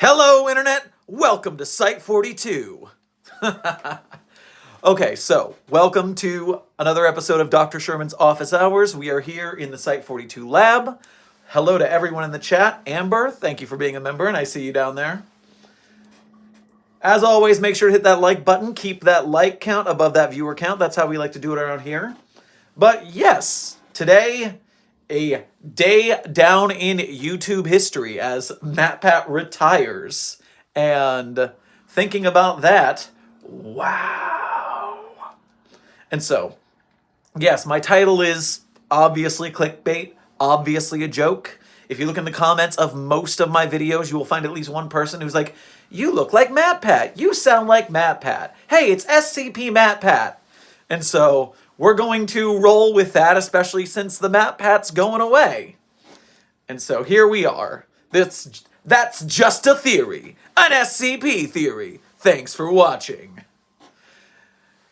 Hello, Internet! Welcome to Site 42. Okay, so welcome to another episode of Dr. Sherman's Office Hours. We are here in the Site 42 lab. Hello to everyone in the chat. Amber, thank you for being a member, and I see you down there. As always, make sure to hit that like button. Keep that like count above that viewer count. That's how we like to do it around here. But yes, today, a day down in YouTube history as Matpat retires. And thinking about that, wow. And so, yes, my title is obviously clickbait, obviously a joke. If you look in the comments of most of my videos, you will find at least one person who's like, you look like Matpat. You sound like Matpat. Hey, it's SCP Matpat. And so we're going to roll with that, especially since the Matpat's going away. And so here we are. That's just a theory. An SCP theory. Thanks for watching.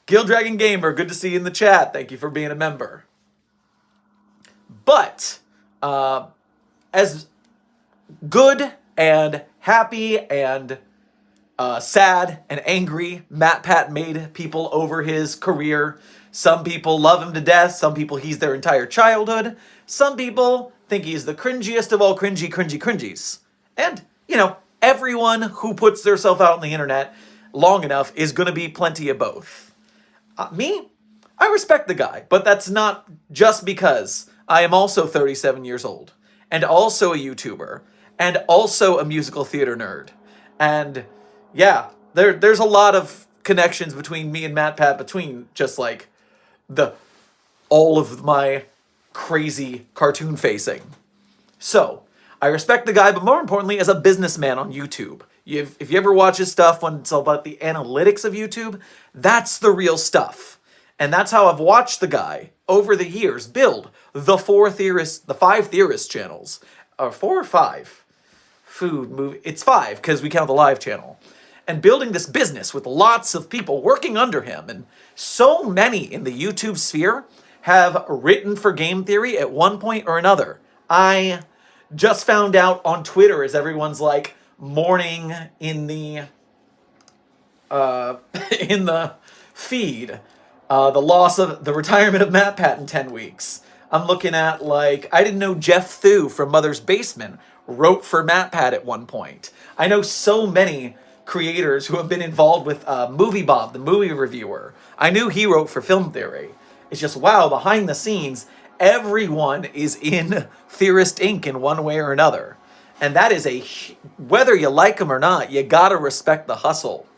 Guild Dragon Gamer, good to see you in the chat. Thank you for being a member. But, as good and happy and sad and angry Matpat made people over his career. Some people love him to death. Some people he's their entire childhood. Some people think he's the cringiest of all cringies. And, you know, everyone who puts theirself out on the internet long enough is going to be plenty of both. Me? I respect the guy, but that's not just because I am also 37 years old, and also a YouTuber, and also a musical theater nerd. And yeah, there's a lot of connections between me and Matpat, between just like all of my crazy cartoon facing. So, I respect the guy, but more importantly, as a businessman on YouTube. If you ever watch his stuff when it's all about the analytics of YouTube, that's the real stuff. And that's how I've watched the guy over the years build the five theorist channels. Or 4 or 5? Food, movie, it's 5 because we count the live channel. And building this business with lots of people working under him. And so many in the YouTube sphere have written for game theory at one point or another. I just found out on Twitter as everyone's like mourning in the in the feed the retirement of Matpat in 10 weeks. I'm looking at like, I didn't know Jeff Thu from Mother's Basement wrote for Matpat at one point. I know so many creators who have been involved with Movie Bob, the movie reviewer. I knew he wrote for Film Theory. It's just, wow, behind the scenes, everyone is in Theorist Inc. in one way or another. And that is whether you like them or not, you gotta respect the hustle.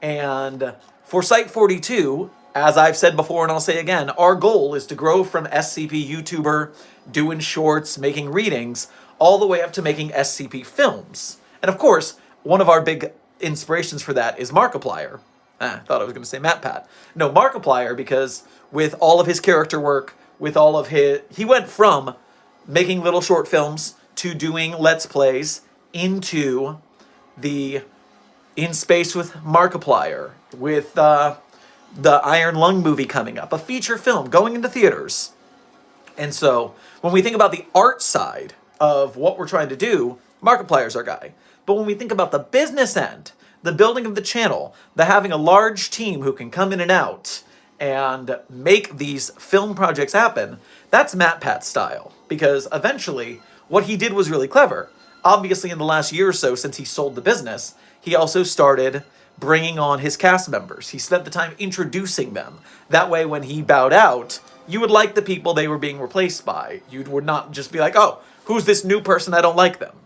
And for Site 42, as I've said before and I'll say again, our goal is to grow from SCP YouTuber, doing shorts, making readings, all the way up to making SCP films. And of course, one of our big inspirations for that is Markiplier. I thought I was going to say Matpat. No, Markiplier, because with all of his character work, with all of he went from making little short films to doing Let's Plays into the In Space with Markiplier, with the Iron Lung movie coming up, a feature film going into theaters. And so when we think about the art side of what we're trying to do, Markiplier's our guy. But when we think about the business end, the building of the channel, the having a large team who can come in and out and make these film projects happen, that's Matpat's style. Because eventually, what he did was really clever. Obviously, in the last year or so since he sold the business, he also started bringing on his cast members. He spent the time introducing them. That way, when he bowed out, you would like the people they were being replaced by. You would not just be like, oh, who's this new person? I don't like them.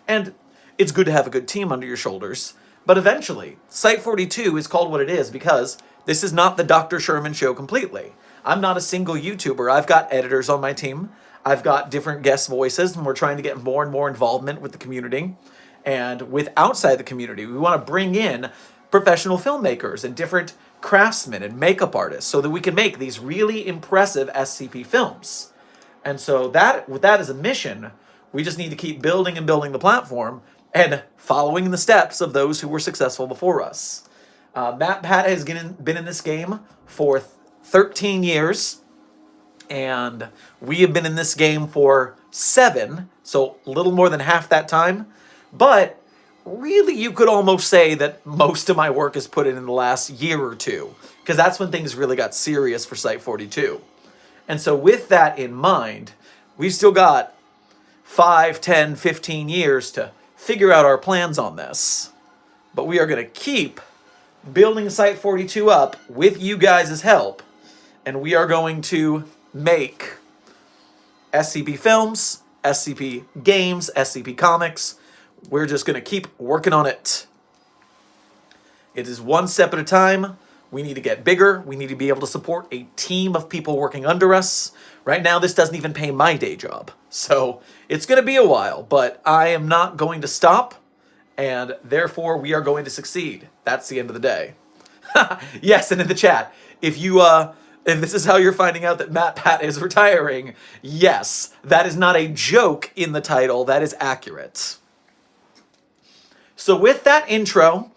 And it's good to have a good team under your shoulders. But eventually, Site 42 is called what it is because this is not the Dr. Sherman show completely. I'm not a single YouTuber. I've got editors on my team. I've got different guest voices, and we're trying to get more and more involvement with the community. And with outside the community, we want to bring in professional filmmakers and different craftsmen and makeup artists so that we can make these really impressive SCP films. And so with that as a mission, we just need to keep building and building the platform and following the steps of those who were successful before us. Matpat has been in this game for 13 years, and we have been in this game for 7, so a little more than half that time. But really, you could almost say that most of my work is put in the last year or two, because that's when things really got serious for Site 42. And so with that in mind, we've still got 5, 10, 15 years to figure out our plans on this. But we are going to keep building Site 42 up with you guys' help, and we are going to make SCP films, SCP games, SCP comics. We're just going to keep working on it. It is one step at a time. We need to get bigger. We need to be able to support a team of people working under us. Right now, this doesn't even pay my day job. So it's going to be a while, but I am not going to stop, and therefore we are going to succeed. That's the end of the day. Yes, and in the chat, if this is how you're finding out that Matpat is retiring, yes, that is not a joke in the title. That is accurate. So with that intro,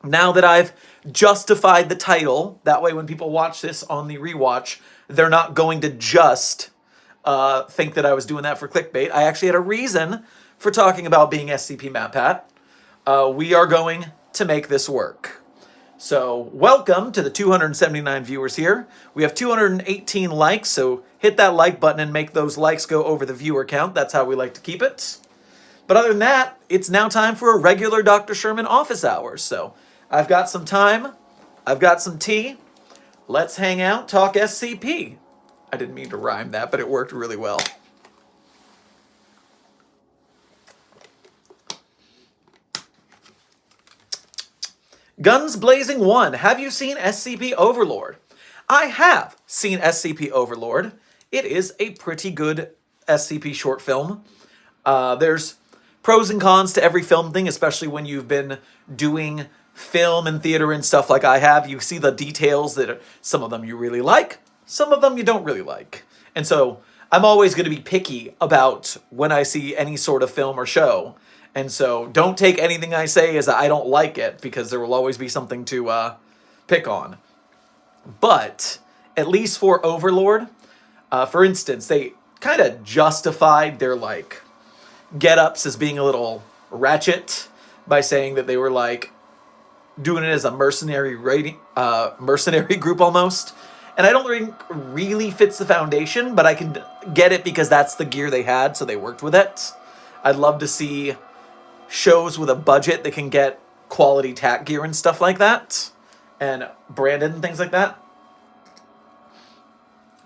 now that I've justified the title, that way when people watch this on the rewatch, they're not going to just think that I was doing that for clickbait. I actually had a reason for talking about being SCP Matpat. We are going to make this work. So welcome to the 279 viewers here. We have 218 likes, so hit that like button and make those likes go over the viewer count. That's how we like to keep it. But other than that, it's now time for a regular Dr. Sherman office hours. So I've got some time. I've got some tea. Let's hang out, talk SCP. I didn't mean to rhyme that, but it worked really well. Guns Blazing 1. Have you seen SCP Overlord? I have seen SCP Overlord. It is a pretty good SCP short film. There's pros and cons to every film thing, especially when you've been doing film and theater and stuff like I have. You see the details that some of them you really like, some of them you don't really like. And so I'm always going to be picky about when I see any sort of film or show. And so don't take anything I say as I don't like it, because there will always be something to pick on. But at least for Overlord, for instance, they kind of justified their get-ups as being a little ratchet by saying that they were doing it as a mercenary group almost. And I don't think really fits the foundation, but I can get it because that's the gear they had, so they worked with it. I'd love to see shows with a budget that can get quality tack gear and stuff like that, and branded and things like that.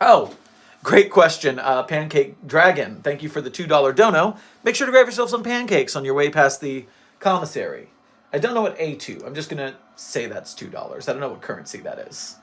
Oh, great question, Pancake Dragon. Thank you for the $2 dono. Make sure to grab yourself some pancakes on your way past the commissary. I don't know what A2. I'm just going to say that's $2. I don't know what currency that is.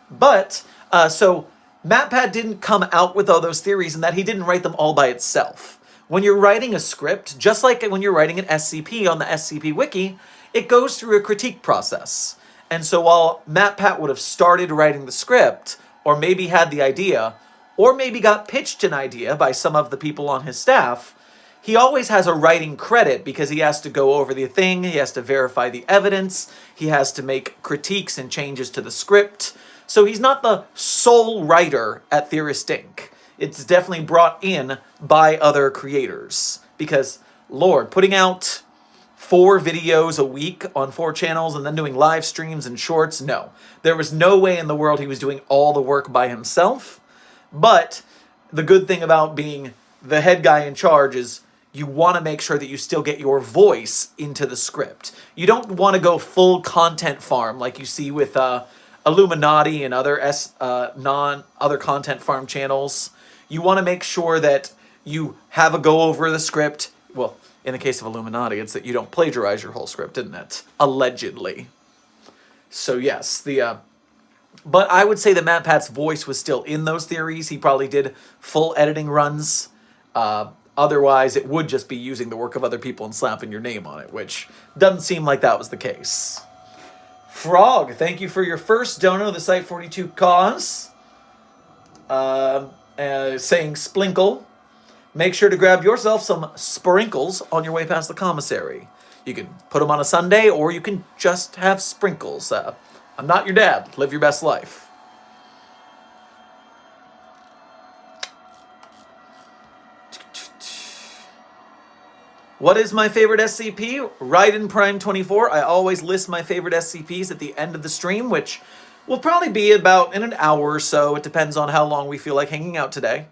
But, so Matpat didn't come out with all those theories, and that he didn't write them all by itself. When you're writing a script, just like when you're writing an SCP on the SCP Wiki, it goes through a critique process. And so while Matpat would have started writing the script, or maybe had the idea, or maybe got pitched an idea by some of the people on his staff, he always has a writing credit because he has to go over the thing, he has to verify the evidence, he has to make critiques and changes to the script. So he's not the sole writer at Theorist Inc. It's definitely brought in by other creators. Because, Lord, putting out 4 videos a week on 4 channels and then doing live streams and shorts, no. There was no way in the world he was doing all the work by himself. But the good thing about being the head guy in charge is you want to make sure that you still get your voice into the script. You don't want to go full content farm like you see with Illuminati and other other content farm channels. You want to make sure that you have a go over the script. Well, in the case of Illuminati, it's that you don't plagiarize your whole script, isn't it? Allegedly. So yes, but I would say that Matpat's voice was still in those theories. He probably did full editing runs. Otherwise, it would just be using the work of other people and slapping your name on it, which doesn't seem like that was the case. Frog, thank you for your first dono, the Site 42 cause. Saying splinkle. Make sure to grab yourself some sprinkles on your way past the commissary. You can put them on a sundae, or you can just have sprinkles. I'm not your dad. Live your best life. What is my favorite SCP? Raiden Prime 24. I always list my favorite SCPs at the end of the stream, which will probably be about in an hour or so. It depends on how long we feel like hanging out today.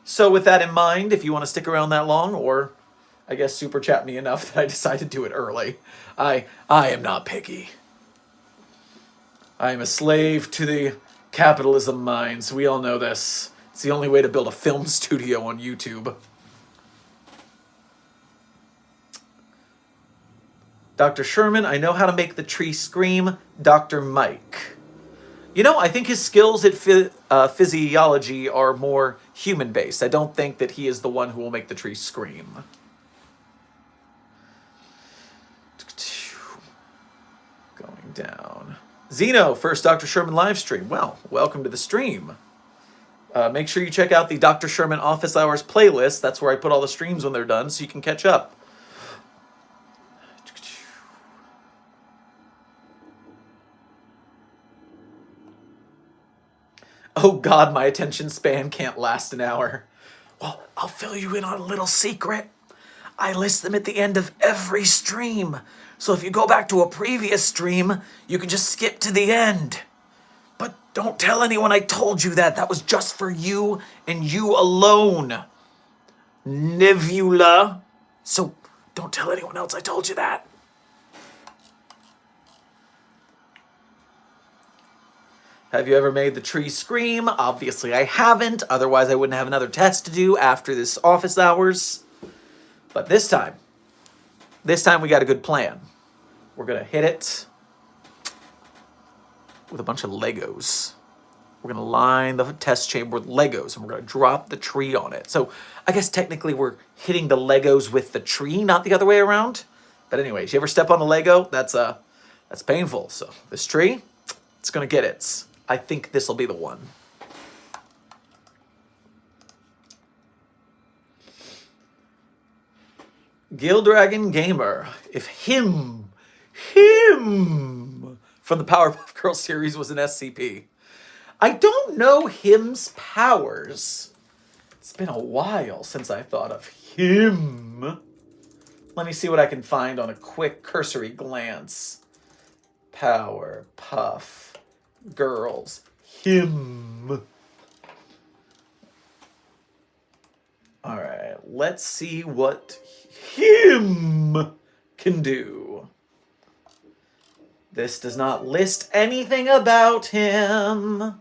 So with that in mind, if you want to stick around that long, or I guess super chat me enough that I decide to do it early, I am not picky. I am a slave to the capitalism minds. We all know this. It's the only way to build a film studio on YouTube. Dr. Sherman, I know how to make the tree scream. Dr. Mike. You know, I think his skills at physiology are more human-based. I don't think that he is the one who will make the tree scream. Going down. Zeno, first Dr. Sherman live stream. Well, welcome to the stream. Make sure you check out the Dr. Sherman Office Hours playlist. That's where I put all the streams when they're done, so you can catch up. Oh God, my attention span can't last an hour. Well, I'll fill you in on a little secret. I list them at the end of every stream. So if you go back to a previous stream, you can just skip to the end. But don't tell anyone I told you that. That was just for you and you alone. Nebula. So don't tell anyone else I told you that. Have you ever made the tree scream? Obviously I haven't, otherwise I wouldn't have another test to do after this office hours. But this time we got a good plan. We're gonna hit it with a bunch of Legos. We're gonna line the test chamber with Legos and we're gonna drop the tree on it. So I guess technically we're hitting the Legos with the tree, not the other way around. But anyways, you ever step on a Lego? That's painful. So this tree, it's gonna get it. I think this will be the one. Gildragon Gamer. If him from the Powerpuff Girls series was an SCP. I don't know him's powers. It's been a while since I thought of him. Let me see what I can find on a quick cursory glance. Powerpuff Girls. Him. Alright, let's see what him can do. This does not list anything about him.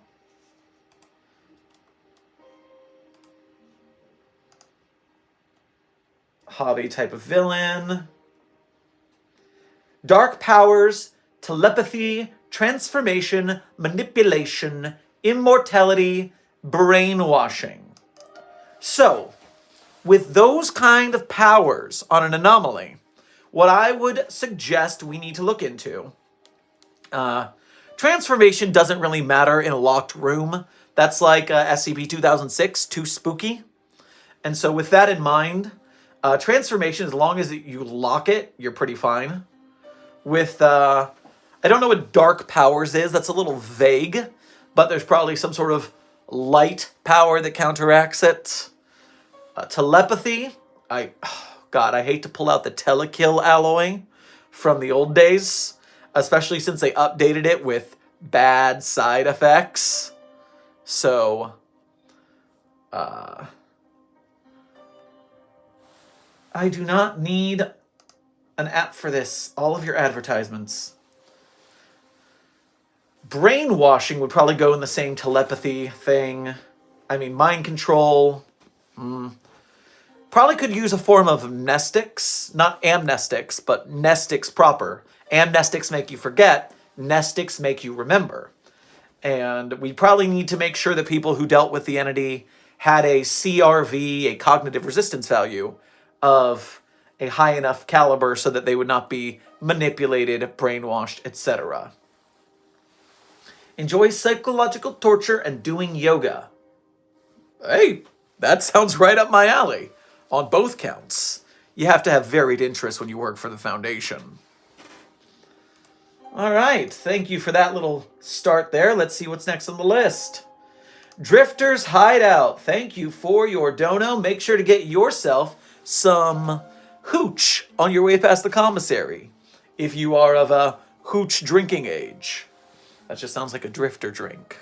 Hobby type of villain. Dark powers, telepathy, transformation, manipulation, immortality, brainwashing. So, with those kind of powers on an anomaly, what I would suggest we need to look into, transformation doesn't really matter in a locked room. That's like SCP-2006, too spooky. And so with that in mind, transformation, as long as you lock it, you're pretty fine. With, I don't know what dark powers is. That's a little vague, but there's probably some sort of light power that counteracts it. Telepathy. God, I hate to pull out the telekill alloy from the old days, especially since they updated it with bad side effects. So, I do not need an app for this. All of your advertisements. Brainwashing would probably go in the same telepathy thing. I mean, mind control. Probably could use a form of amnestics. Not amnestics, but nestics proper. Amnestics make you forget. Nestics make you remember. And we probably need to make sure that people who dealt with the entity had a CRV, a cognitive resistance value, of a high enough caliber so that they would not be manipulated, brainwashed, etc. Enjoy psychological torture and doing yoga. Hey, that sounds right up my alley. On both counts. You have to have varied interests when you work for the Foundation. Alright, thank you for that little start there. Let's see what's next on the list. Drifter's Hideout. Thank you for your dono. Make sure to get yourself some hooch on your way past the commissary if you are of a hooch drinking age. That just sounds like a drifter drink.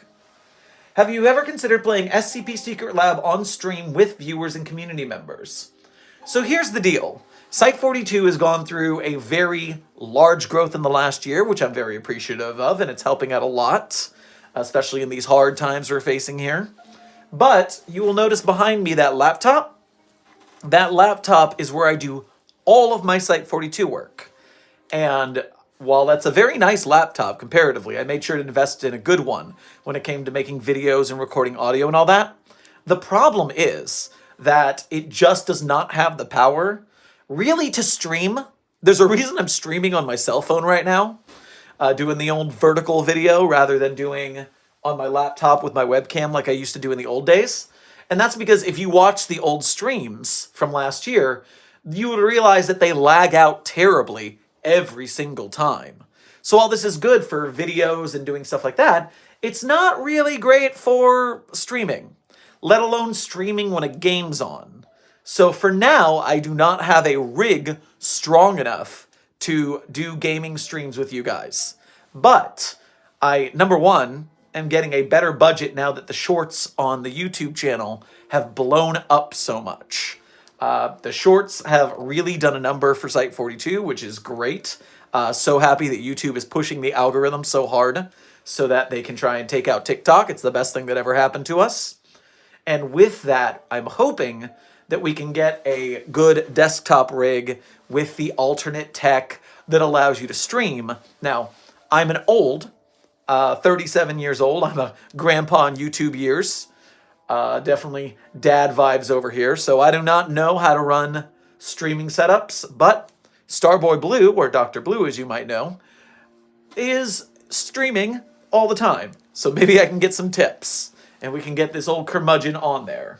Have you ever considered playing SCP Secret Lab on stream with viewers and community members? So here's the deal. Site42 has gone through a very large growth in the last year, which I'm very appreciative of, and it's helping out a lot, especially in these hard times we're facing here. But you will notice behind me that laptop. That laptop is where I do all of my Site42 work. And while that's a very nice laptop comparatively, I made sure to invest in a good one when it came to making videos and recording audio and all that. The problem is that it just does not have the power really to stream. There's a reason I'm streaming on my cell phone right now, doing the old vertical video rather than doing on my laptop with my webcam like I used to do in the old days. And that's because if you watch the old streams from last year, you would realize that they lag out terribly every single time. So while this is good for videos and doing stuff like that, it's not really great for streaming, let alone streaming when a game's on. So for now, I do not have a rig strong enough to do gaming streams with you guys. But I, number one, am getting a better budget now that the shorts on the YouTube channel have blown up so much. The shorts have really done a number for Site42, which is great. So happy that YouTube is pushing the algorithm so hard so that they can try and take out TikTok. It's the best thing that ever happened to us. And with that, I'm hoping that we can get a good desktop rig with the alternate tech that allows you to stream. Now, I'm an old, 37 years old. I'm a grandpa in YouTube years. Definitely dad vibes over here. So I do not know how to run streaming setups, but Starboy Blue, or Dr. Blue as you might know, is streaming all the time. So maybe I can get some tips and we can get this old curmudgeon on there.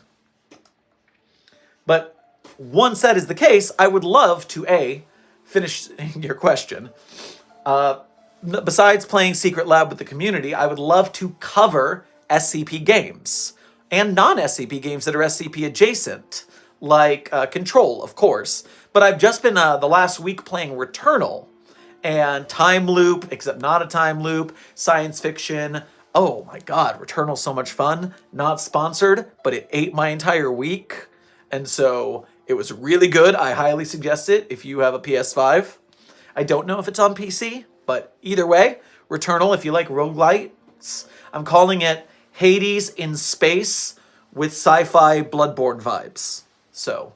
But once that is the case, I would love to finish your question. Besides playing Secret Lab with the community, I would love to cover SCP games and non-SCP games that are SCP adjacent, like Control, of course. But I've just been the last week playing Returnal and Time Loop, except not a time loop, science fiction. Oh my god, Returnal's so much fun. Not sponsored, but it ate my entire week. And so it was really good. I highly suggest it if you have a PS5. I don't know if it's on PC, but either way, Returnal, if you like roguelites, I'm calling it Hades in space with sci-fi Bloodborne vibes. So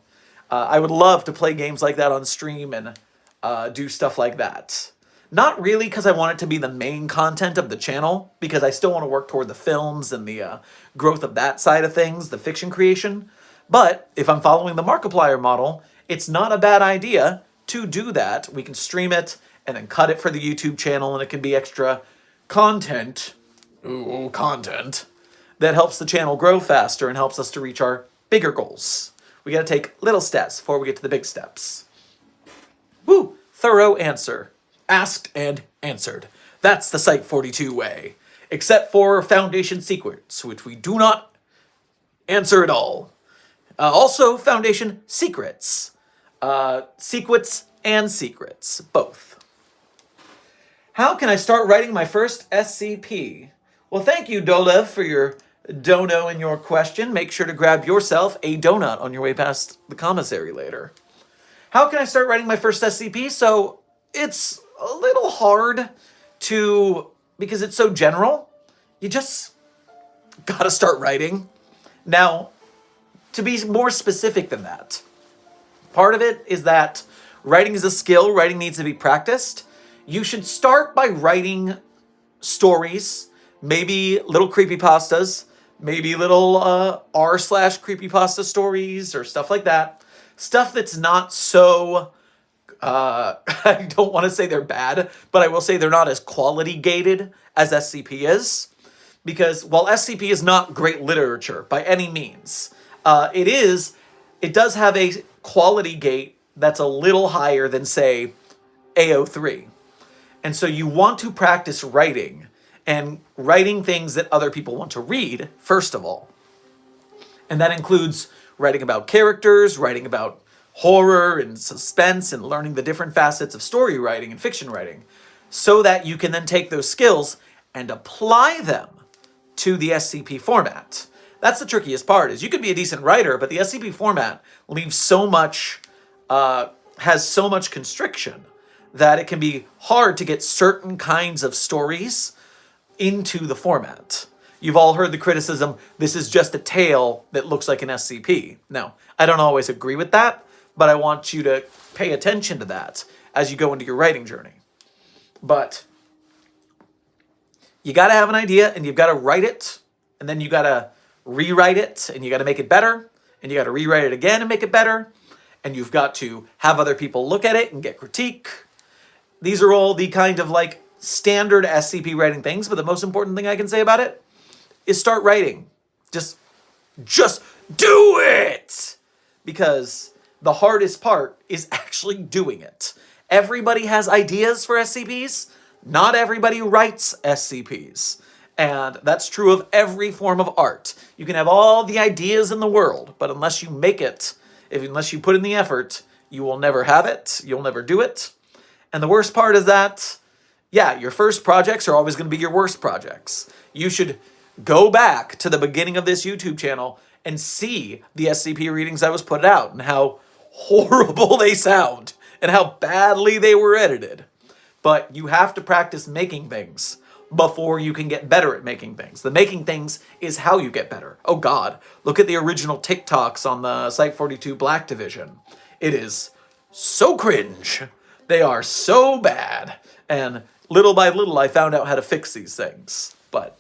I would love to play games like that on stream and do stuff like that. Not really because I want it to be the main content of the channel, because I still want to work toward the films and the growth of that side of things, the fiction creation. But if I'm following the Markiplier model, it's not a bad idea to do that. We can stream it and then cut it for the YouTube channel, and it can be extra content. Ooh, content that helps the channel grow faster and helps us to reach our bigger goals. We got to take little steps before we get to the big steps. Woo! Thorough answer. Asked and answered. That's the Site42 way. Except for Foundation Secrets, which we do not answer at all. Also, Foundation Secrets. Secrets and Secrets. Both. How can I start writing my first SCP? Well, thank you, Dolev, for your dono and your question. Make sure to grab yourself a donut on your way past the commissary later. How can I start writing my first SCP? So, it's a little hard to, because it's so general, you just gotta start writing. Now, to be more specific than that, part of it is that writing is a skill, writing needs to be practiced. You should start by writing stories, maybe little creepypastas, maybe little r/creepypasta stories or stuff like that. Stuff that's not so, I don't want to say they're bad, but I will say they're not as quality gated as SCP is. Because while SCP is not great literature by any means, it does have a quality gate that's a little higher than, say, AO3. And so you want to practice writing, and writing things that other people want to read, first of all. And that includes writing about characters, writing about horror and suspense and learning the different facets of story writing and fiction writing, so that you can then take those skills and apply them to the SCP format. That's the trickiest part, is you could be a decent writer, but the SCP format leaves so much, has so much constriction that it can be hard to get certain kinds of stories into the format. You've all heard the criticism, this is just a tale that looks like an SCP. Now, I don't always agree with that, but I want you to pay attention to that as you go into your writing journey. But you got to have an idea, and you've got to write it, and then you got to rewrite it, and you got to make it better, and you got to rewrite it again and make it better, and you've got to have other people look at it and get critique. These are all the kind of like standard SCP writing things, but the most important thing I can say about it is start writing. Just do it! Because the hardest part is actually doing it. Everybody has ideas for SCPs. Not everybody writes SCPs. And that's true of every form of art. You can have all the ideas in the world, but unless you make it, unless you put in the effort, you will never have it. You'll never do it. And the worst part is that, yeah, your first projects are always going to be your worst projects. You should go back to the beginning of this YouTube channel and see the SCP readings that was put out and how horrible they sound and how badly they were edited. But you have to practice making things before you can get better at making things. The making things is how you get better. Oh God, look at the original TikToks on the Site42 Black Division. It is so cringe. They are so bad. And little by little, I found out how to fix these things. But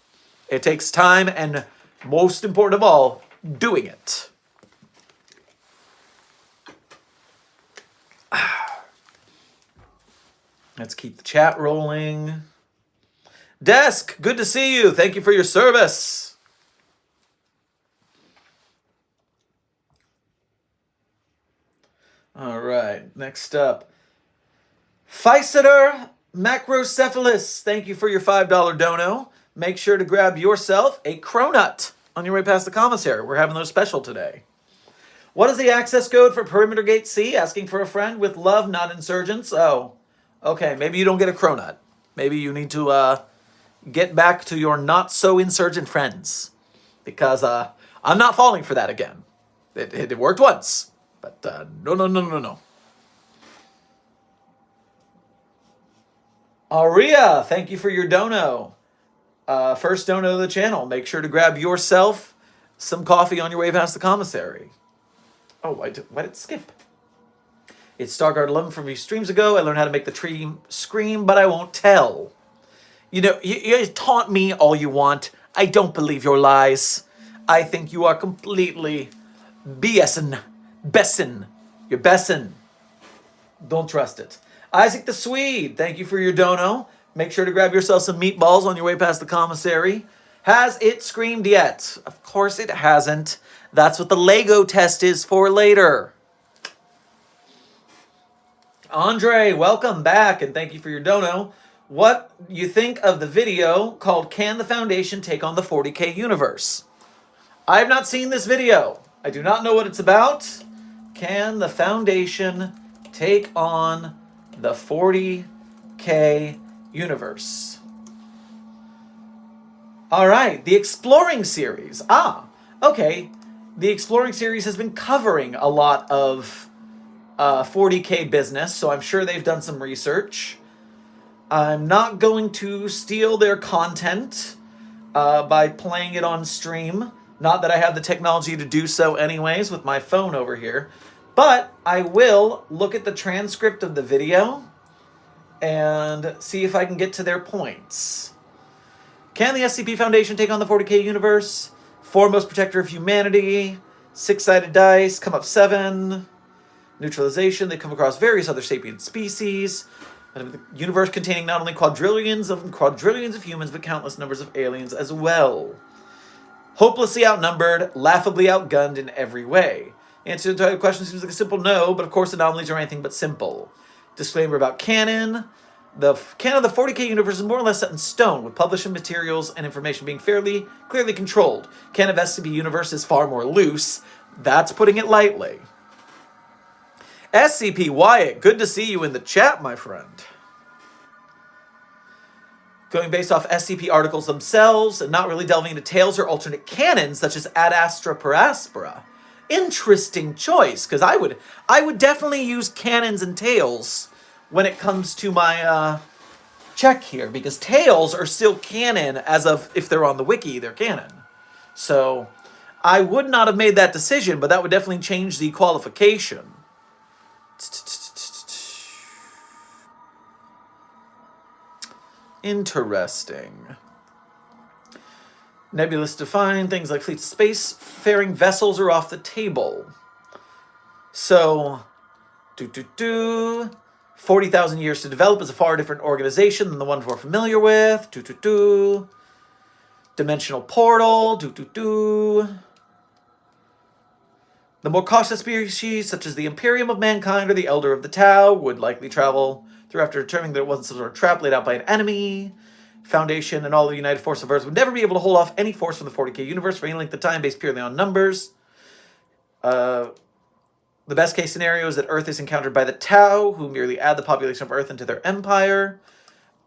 it takes time and, most important of all, doing it. Let's keep the chat rolling. Desk, good to see you. Thank you for your service. All right, next up. Physeter Macrocephalus, thank you for your $5 dono. Make sure to grab yourself a cronut on your way past the commissary. We're having those special today. What is the access code for Perimeter Gate C? Asking for a friend with love, not insurgents. Oh, okay, maybe you don't get a cronut. Maybe you need to get back to your not-so-insurgent friends. Because I'm not falling for that again. It worked once. But no. Aria, thank you for your dono. First dono of the channel. Make sure to grab yourself some coffee on your way past the commissary. Oh, why did it skip? It's Starguard 11 from a few streams ago. I learned how to make the tree scream, but I won't tell. You know, you taunt me all you want. I don't believe your lies. I think you are completely BSing. Bessin. You're bessin. Don't trust it. Isaac the Swede, thank you for your dono. Make sure to grab yourself some meatballs on your way past the commissary. Has it screamed yet? Of course it hasn't. That's what the Lego test is for later. Andre, welcome back, and thank you for your dono. What you think of the video called Can the Foundation Take on the 40K Universe? I have not seen this video. I do not know what it's about. Can the Foundation take on the 40K Universe? All right, the Exploring series. Okay. The Exploring series has been covering a lot of 40K business, so I'm sure they've done some research. I'm not going to steal their content by playing it on stream. Not that I have the technology to do so anyways with my phone over here. But I will look at the transcript of the video and see if I can get to their points. Can the SCP Foundation take on the 40K universe? Foremost protector of humanity. 6-sided dice. Come up 7. Neutralization. They come across various other sapient species. The universe containing not only quadrillions of humans, but countless numbers of aliens as well. Hopelessly outnumbered, laughably outgunned in every way. Answer to the question seems like a simple no, but of course anomalies are anything but simple. Disclaimer about canon. The canon of the 40K universe is more or less set in stone, with publishing materials and information being fairly clearly controlled. Canon of SCP universe is far more loose. That's putting it lightly. SCP Wyatt, good to see you in the chat, my friend. Going based off SCP articles themselves and not really delving into tales or alternate canons such as Ad Astra per Aspera. Interesting choice, because I would definitely use canons and tales when it comes to my check here, because tales are still canon as of if they're on the wiki, they're canon. So I would not have made that decision, but that would definitely change the qualification. Interesting. Nebulous defined, things like fleets of space-faring vessels are off the table. So, 40,000 years to develop is a far different organization than the ones we're familiar with. Dimensional portal. The more cautious species, such as the Imperium of Mankind or the Elder of the Tau, would likely travel through after determining that it wasn't some sort of trap laid out by an enemy. Foundation and all the United Force of Earth would never be able to hold off any force from the 40k universe for any length of time based purely on numbers. The best case scenario is that Earth is encountered by the Tau, who merely add the population of Earth into their empire.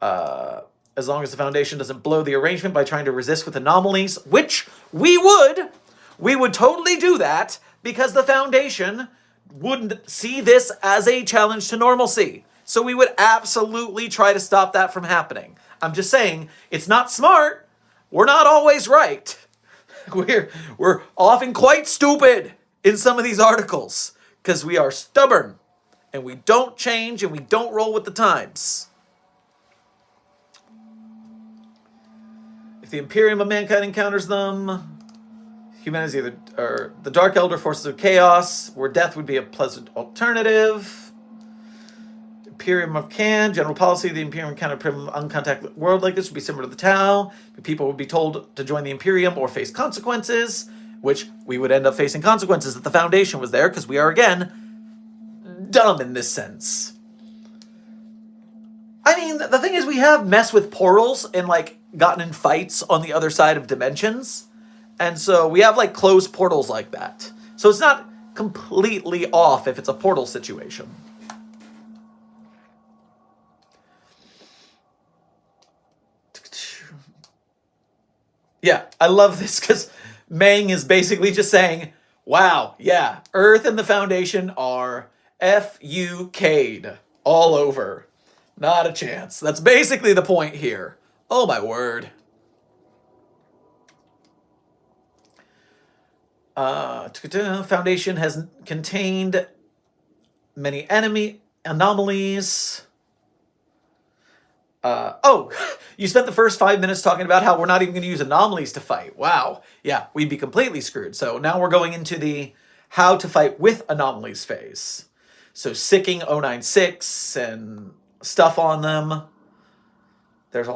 As long as the Foundation doesn't blow the arrangement by trying to resist with anomalies, which we would totally do that, because the Foundation wouldn't see this as a challenge to normalcy. So we would absolutely try to stop that from happening. I'm just saying, it's not smart. We're not always right. We're often quite stupid in some of these articles, because we are stubborn, and we don't change, and we don't roll with the times. If the Imperium of Mankind encounters them, humanity or the Dark Elder forces of chaos, where death would be a pleasant alternative. Imperium of Can, general policy of the Imperium encounter uncontacted world like this would be similar to the Tau. People would be told to join the Imperium or face consequences, which we would end up facing consequences if the Foundation was there, because we are, again, dumb in this sense. I mean, the thing is, we have messed with portals and, like, gotten in fights on the other side of dimensions. And so we have, like, closed portals like that. So it's not completely off if it's a portal situation. Yeah, I love this, because Mang is basically just saying, wow, yeah, Earth and the Foundation are F-U-K'd all over. Not a chance. That's basically the point here. Oh my word. Foundation has contained many enemy anomalies. You spent the first 5 minutes talking about how we're not even going to use anomalies to fight. Wow. Yeah, we'd be completely screwed. So now we're going into the how to fight with anomalies phase. So sicking 096 and stuff on them. There's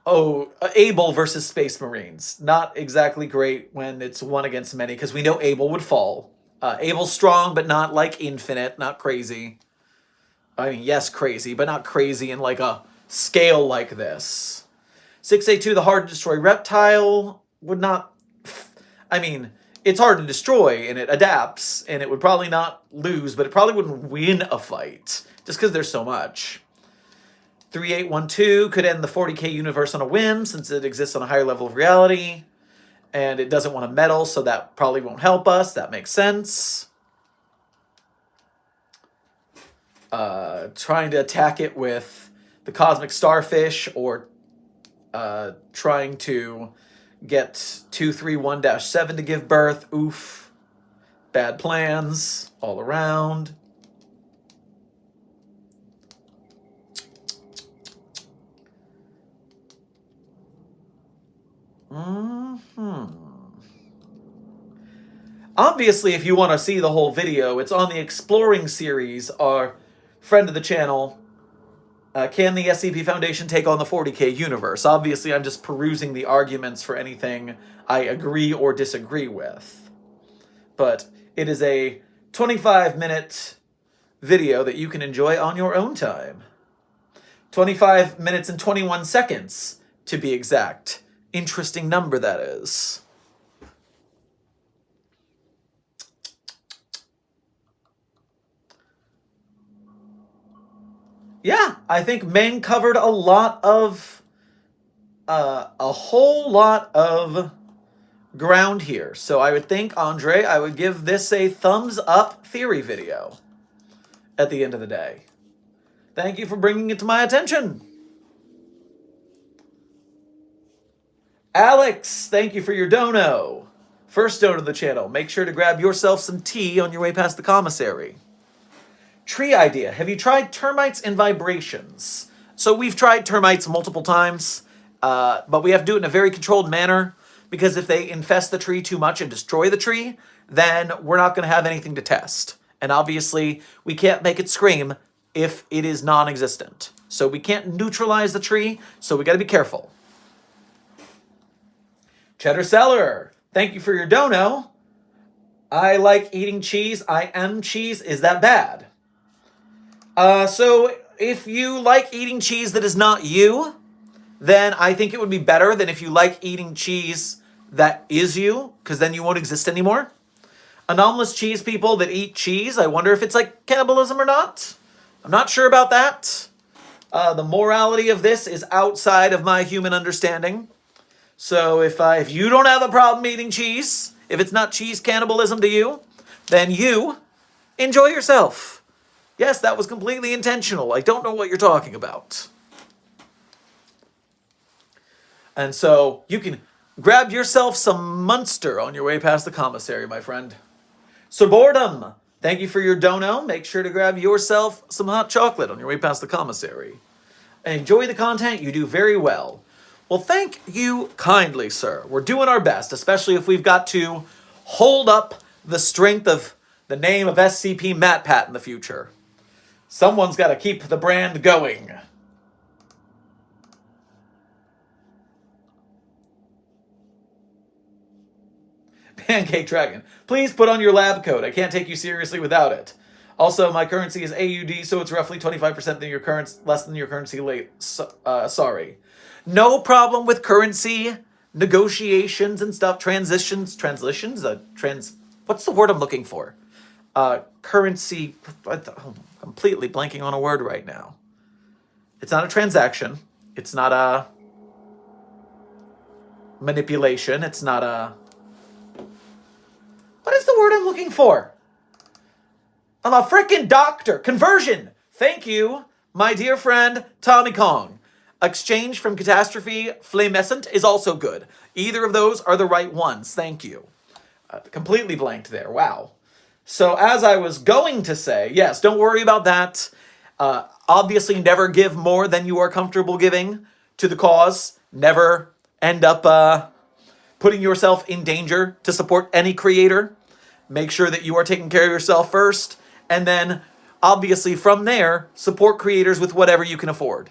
Able versus Space Marines. Not exactly great when it's one against many, because we know Able would fall. Able's strong, but not like infinite, not crazy. I mean, yes, crazy, but not crazy in like a scale like this. 6A2, the hard to destroy reptile, would not... I mean, it's hard to destroy, and it adapts, and it would probably not lose, but it probably wouldn't win a fight, just because there's so much. 3812 could end the 40k universe on a whim, since it exists on a higher level of reality, and it doesn't want to meddle, so that probably won't help us. That makes sense. Trying to attack it with the cosmic starfish, or trying to get 231-7 to give birth. Oof. Bad plans all around. Obviously, if you want to see the whole video, it's on the Exploring series, our friend of the channel. Can the SCP Foundation take on the 40k universe? Obviously, I'm just perusing the arguments for anything I agree or disagree with. But it is a 25-minute video that you can enjoy on your own time. 25 minutes and 21 seconds, to be exact. Interesting number, that is. Yeah, I think Meng covered a whole lot of ground here. So I would think, Andre, I would give this a thumbs up theory video at the end of the day. Thank you for bringing it to my attention. Alex, thank you for your dono. First dono to the channel. Make sure to grab yourself some tea on your way past the commissary. Tree idea. Have you tried termites and vibrations? So we've tried termites multiple times, but we have to do it in a very controlled manner, because if they infest the tree too much and destroy the tree, then we're not going to have anything to test. And obviously, we can't make it scream if it is non-existent. So we can't neutralize the tree, so we got to be careful. Cheddar Seller, thank you for your dono. I like eating cheese. I am cheese. Is that bad? So if you like eating cheese that is not you, then I think it would be better than if you like eating cheese that is you, because then you won't exist anymore. Anomalous cheese people that eat cheese, I wonder if it's like cannibalism or not. I'm not sure about that. The morality of this is outside of my human understanding. So if you don't have a problem eating cheese, if it's not cheese cannibalism to you, then you enjoy yourself. Yes, that was completely intentional. I don't know what you're talking about. And so you can grab yourself some Munster on your way past the commissary, my friend. Sir Boredom, thank you for your dono. Make sure to grab yourself some hot chocolate on your way past the commissary. Enjoy the content. You do very well. Well, thank you kindly, sir. We're doing our best, especially if we've got to hold up the strength of the name of SCP Matpat in the future. Someone's got to keep the brand going. Pancake Dragon, please put on your lab coat. I can't take you seriously without it. Also, my currency is AUD, so it's roughly 25% than your less than your currency late. Sorry. No problem with currency negotiations and stuff. Transitions. What's the word I'm looking for? Currency. I'm completely blanking on a word right now. It's not a transaction. It's not a manipulation. It's not a... What is the word I'm looking for? I'm a freaking doctor. Conversion. Thank you, my dear friend Tommy Kong. Exchange from catastrophe, flamescent is also good. Either of those are the right ones. Thank you. Completely blanked there. Wow. So as I was going to say, yes, don't worry about that. Obviously, never give more than you are comfortable giving to the cause. Never end up putting yourself in danger to support any creator. Make sure that you are taking care of yourself first. And then, obviously, from there, support creators with whatever you can afford.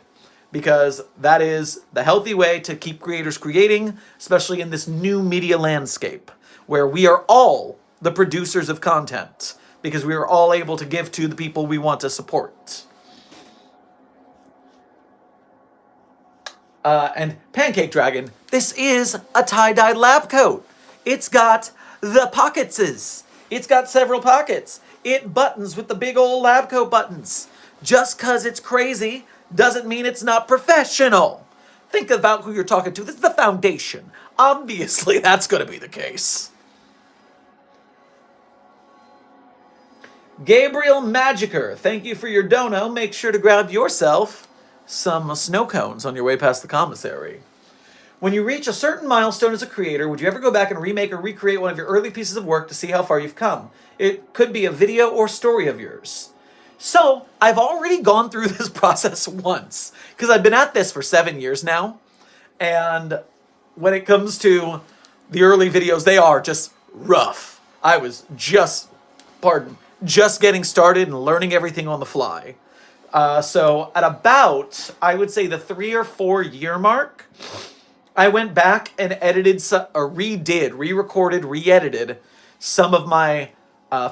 Because that is the healthy way to keep creators creating, especially in this new media landscape, where we are all the producers of content, because we are all able to give to the people we want to support. And Pancake Dragon, this is a tie-dyed lab coat. It's got the pocketses. It's got several pockets. It buttons with the big old lab coat buttons. Just because it's crazy doesn't mean it's not professional. Think about who you're talking to. This is the Foundation. Obviously, that's going to be the case. Gabriel Magicer, thank you for your dono. Make sure to grab yourself some snow cones on your way past the commissary. When you reach a certain milestone as a creator, would you ever go back and remake or recreate one of your early pieces of work to see how far you've come? It could be a video or story of yours. So, I've already gone through this process once, because I've been at this for 7 years now, and when it comes to the early videos, they are just rough. I was just getting started and learning everything on the fly. So, at about, I would say the 3 or 4 year mark, I went back and re-recorded, re-edited some of my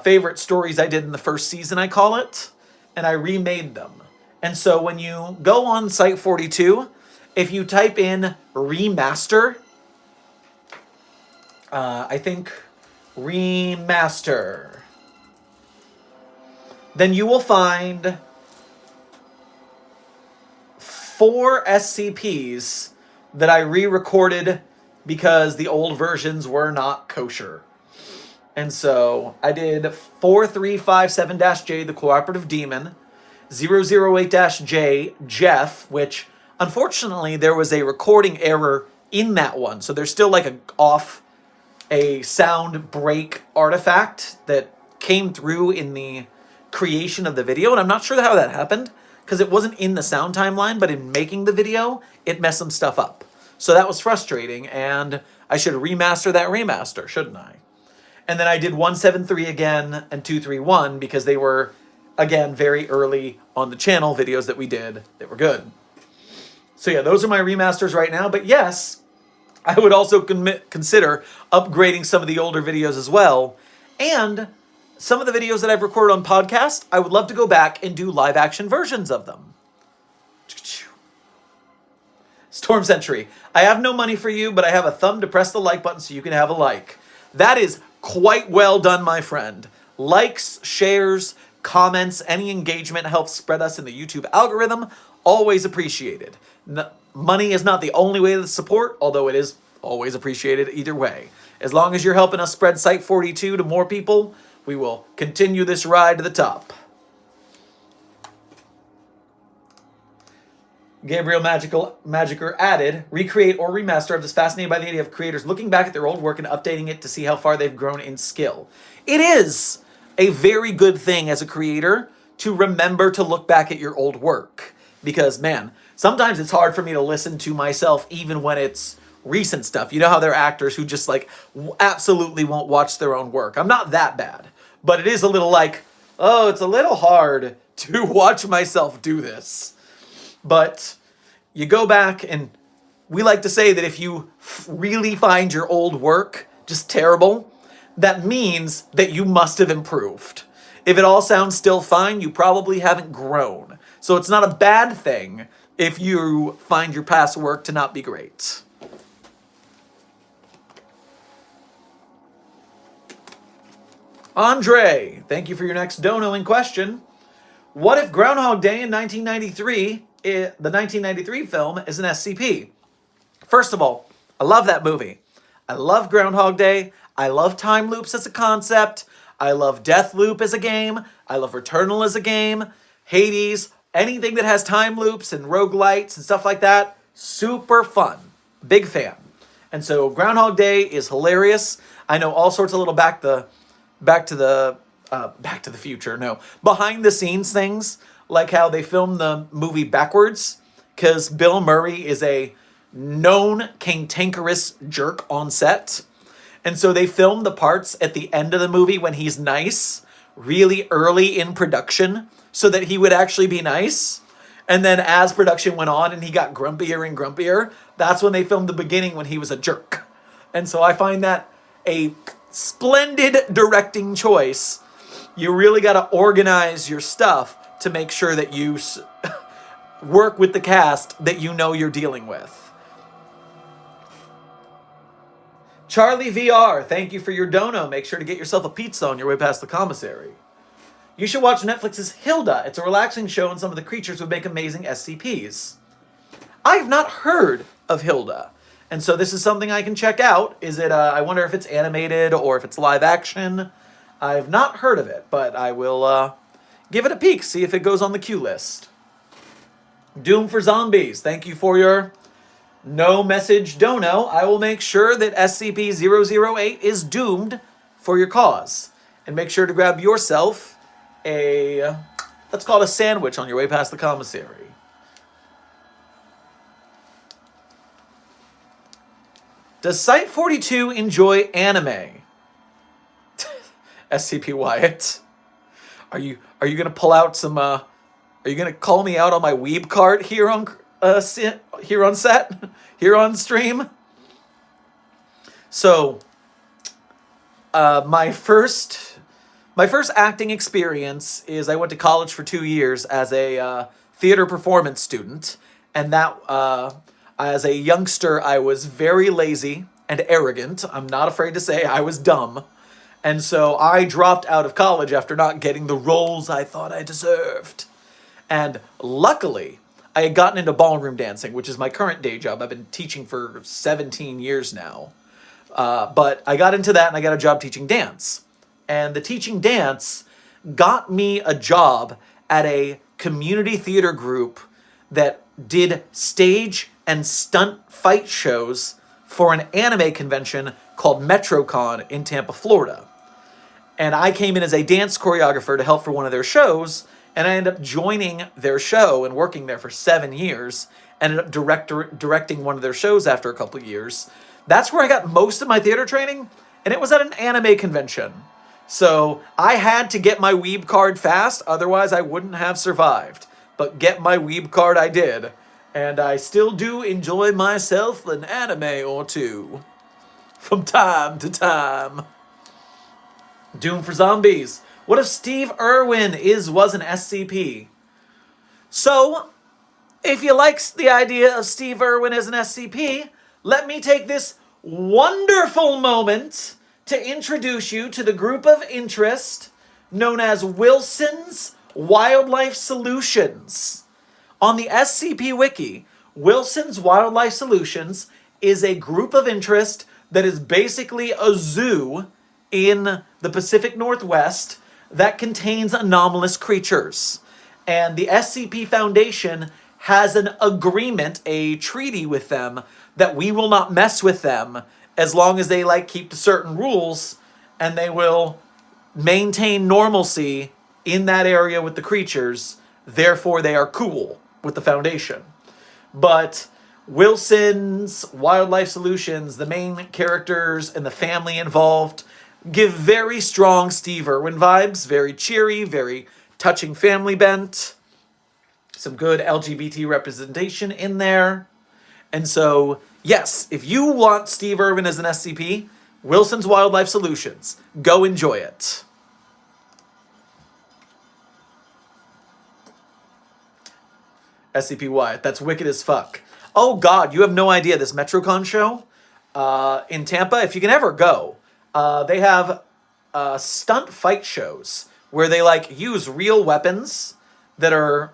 favorite stories I did in the first season, I call it, and I remade them. And so when you go on Site42, if you type in remaster, I think remaster, then you will find 4 SCPs that I re-recorded because the old versions were not kosher. And so I did 4357-J, the Cooperative Demon, 008-J, Jeff, which unfortunately there was a recording error in that one. So there's still like a sound break artifact that came through in the creation of the video. And I'm not sure how that happened because it wasn't in the sound timeline, but in making the video, it messed some stuff up. So that was frustrating, and I should remaster that remaster, shouldn't I? And then I did 173 again and 231 because they were, again, very early on the channel videos that we did that were good. So yeah, those are my remasters right now. But yes, I would also consider upgrading some of the older videos as well. And some of the videos that I've recorded on podcast, I would love to go back and do live action versions of them. Storm Century, I have no money for you, but I have a thumb to press the like button so you can have a like. That is quite well done, my friend. Likes, shares, comments, any engagement helps spread us in the YouTube algorithm. Always appreciated. Money is not the only way to support, although it is always appreciated either way. As long as you're helping us spread Site 42 to more people, we will continue this ride to the top. Gabriel Magicer added, recreate or remaster. I'm just fascinated by the idea of creators looking back at their old work and updating it to see how far they've grown in skill. It is a very good thing as a creator to remember to look back at your old work. Because, man, sometimes it's hard for me to listen to myself even when it's recent stuff. You know how there are actors who just, like, absolutely won't watch their own work. I'm not that bad. But it is a little like, oh, it's a little hard to watch myself do this. But you go back, and we like to say that if you really find your old work just terrible, that means that you must have improved. If it all sounds still fine, you probably haven't grown. So it's not a bad thing if you find your past work to not be great. Andre, thank you for your next dono in question. What if Groundhog Day in 1993, the 1993 film, is an SCP? First of all, I love that movie. I love Groundhog Day. I love time loops as a concept. I love Deathloop as a game. I love Returnal as a game. Hades, anything that has time loops and roguelites and stuff like that, super fun. Big fan. And so Groundhog Day is hilarious. I know all sorts of little back to the future, no, behind the scenes things, like how they filmed the movie backwards, because Bill Murray is a known cantankerous jerk on set. And so they filmed the parts at the end of the movie when he's nice, really early in production, so that he would actually be nice. And then as production went on and he got grumpier and grumpier, that's when they filmed the beginning when he was a jerk. And so I find that a splendid directing choice. You really got to organize your stuff to make sure that you work with the cast that you know you're dealing with. Charlie VR, thank you for your dono. Make sure to get yourself a pizza on your way past the commissary. You should watch Netflix's Hilda. It's a relaxing show and some of the creatures would make amazing SCPs. I have not heard of Hilda. And so this is something I can check out. Is it, I wonder if it's animated or if it's live action. I've not heard of it, but I will give it a peek, see if it goes on the queue list. Doom for Zombies, thank you for your no message dono. I will make sure that SCP-008 is doomed for your cause. And make sure to grab yourself a, let's call it a sandwich on your way past the commissary. Does Site 42 enjoy anime? SCP Wyatt. Are you gonna pull out some are you gonna call me out on my weeb card here on set? Here on stream? So my first acting experience is I went to college for 2 years as a theater performance student, and that as a youngster, I was very lazy and arrogant. I'm not afraid to say I was dumb. And so I dropped out of college after not getting the roles I thought I deserved. And luckily, I had gotten into ballroom dancing, which is my current day job. I've been teaching for 17 years now. But I got into that and I got a job teaching dance. And the teaching dance got me a job at a community theater group that did stage and stunt fight shows for an anime convention called MetroCon in Tampa, Florida. And I came in as a dance choreographer to help for one of their shows, and I ended up joining their show and working there for 7 years. Ended up directing one of their shows after a couple of years. That's where I got most of my theater training, and it was at an anime convention. So I had to get my weeb card fast, otherwise I wouldn't have survived. But get my weeb card I did, and I still do enjoy myself an anime or two from time to time. Doom for Zombies. What if Steve Irwin was an SCP? So, if you like the idea of Steve Irwin as an SCP, let me take this wonderful moment to introduce you to the group of interest known as Wilson's Wildlife Solutions. On the SCP Wiki, Wilson's Wildlife Solutions is a group of interest that is basically a zoo in the Pacific Northwest that contains anomalous creatures. And the SCP Foundation has an agreement, a treaty with them, that we will not mess with them as long as they keep to certain rules, and they will maintain normalcy in that area with the creatures. Therefore, they are cool with the Foundation. But Wilson's Wildlife Solutions, the main characters and the family involved, give very strong Steve Irwin vibes. Very cheery, very touching family bent. Some good LGBT representation in there. And so, yes, if you want Steve Irwin as an SCP, Wilson's Wildlife Solutions. Go enjoy it. SCP Wyatt, that's wicked as fuck. Oh god, you have no idea, this MetroCon show in Tampa, if you can ever go, they have stunt fight shows where they use real weapons that are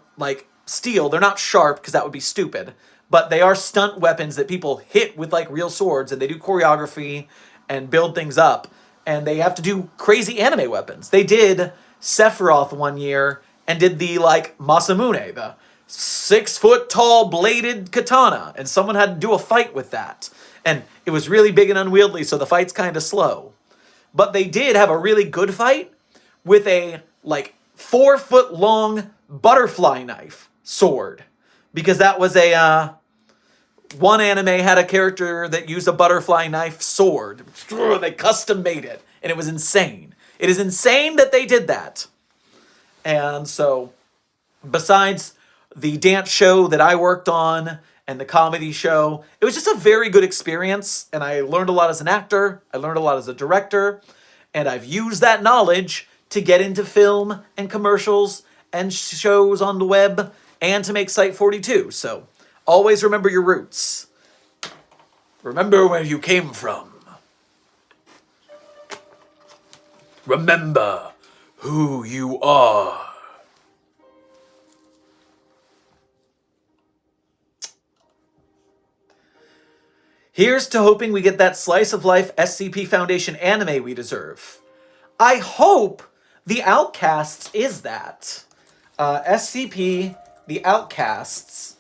steel. They're not sharp because that would be stupid, but they are stunt weapons that people hit with real swords, and they do choreography and build things up, and they have to do crazy anime weapons. They did Sephiroth one year and did the Masamune, the 6-foot tall bladed katana, and someone had to do a fight with that. And it was really big and unwieldy, so the fight's kind of slow. But they did have a really good fight with a 4-foot long butterfly knife sword. Because that was one anime had a character that used a butterfly knife sword. They custom made it, and it was insane. It is insane that they did that. And so, besides the dance show that I worked on and the comedy show, it was just a very good experience, and I learned a lot as an actor, I learned a lot as a director, and I've used that knowledge to get into film and commercials and shows on the web and to make Site 42. So always remember your roots. Remember where you came from. Remember who you are. Here's to hoping we get that slice of life SCP Foundation anime we deserve. I hope The Outcasts is that. SCP The Outcasts.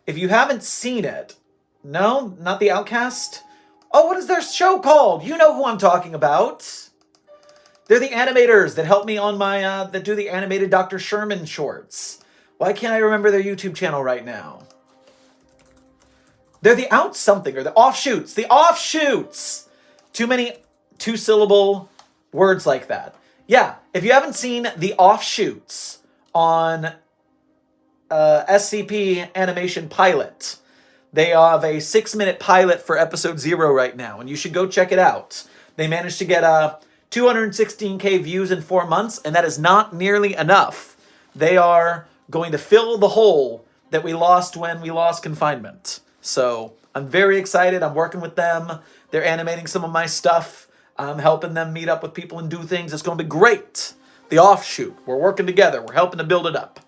If you haven't seen it, no, not The Outcast? Oh, what is their show called? You know who I'm talking about. They're the animators that help me on my, that do the animated Dr. Sherman shorts. Why can't I remember their YouTube channel right now? They're the out something, or the offshoots. The offshoots! Too many two-syllable words like that. Yeah, if you haven't seen the offshoots on SCP Animation Pilot, they have a 6-minute pilot for episode 0 right now, and you should go check it out. They managed to get 216k views in 4 months, and that is not nearly enough. They are going to fill the hole that we lost when we lost confinement. So I'm very excited. I'm working with them. They're animating some of my stuff. I'm helping them meet up with people and do things. It's going to be great. The offshoot. We're working together. We're helping to build it up.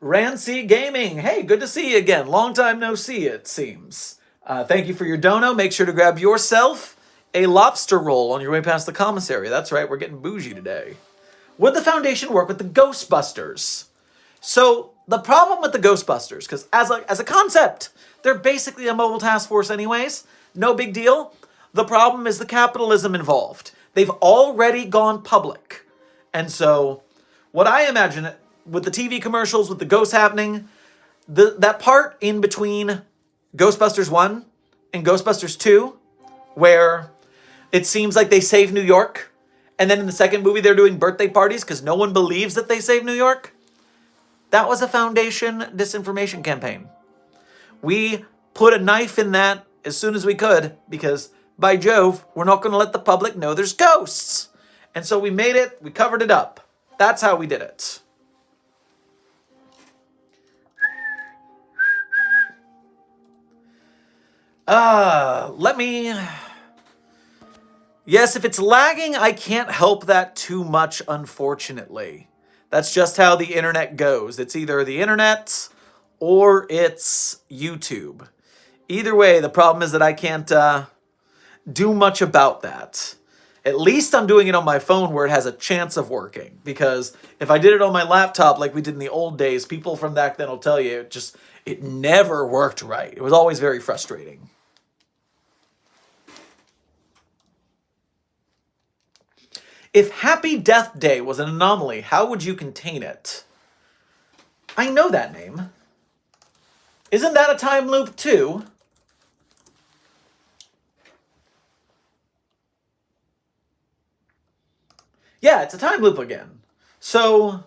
Rancy Gaming. Hey, good to see you again. Long time no see, it seems. Thank you for your dono. Make sure to grab yourself a lobster roll on your way past the commissary. That's right, we're getting bougie today. Would the Foundation work with the Ghostbusters? So, the problem with the Ghostbusters, because as a concept, they're basically a mobile task force anyways. No big deal. The problem is the capitalism involved. They've already gone public. And so, what I imagine with the TV commercials, with the ghosts happening, that part in between Ghostbusters 1 and Ghostbusters 2, where it seems like they save New York, and then in the second movie they're doing birthday parties because no one believes that they saved New York, that was a Foundation disinformation campaign. We put a knife in that as soon as we could because, by Jove, we're not going to let the public know there's ghosts. And so we made it, we covered it up. That's how we did it. Let me... Yes, if it's lagging, I can't help that too much, unfortunately. That's just how the internet goes. It's either the internet or it's YouTube. Either way, the problem is that I can't do much about that. At least I'm doing it on my phone where it has a chance of working. Because if I did it on my laptop like we did in the old days, people from back then will tell you it never worked right. It was always very frustrating. If Happy Death Day was an anomaly, how would you contain it? I know that name. Isn't that a time loop too? Yeah, it's a time loop again. So,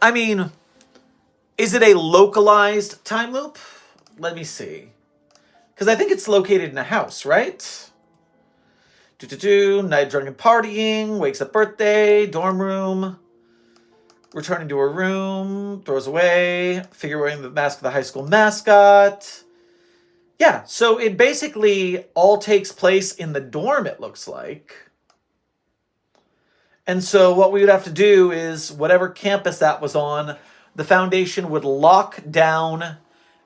I mean, is it a localized time loop? Let me see. Because I think it's located in a house, right? Night drunken partying, wakes up birthday, dorm room, returning to her room, throws away, figure wearing the mask of the high school mascot. Yeah, so it basically all takes place in the dorm, it looks like. And so what we would have to do is, whatever campus that was on, the Foundation would lock down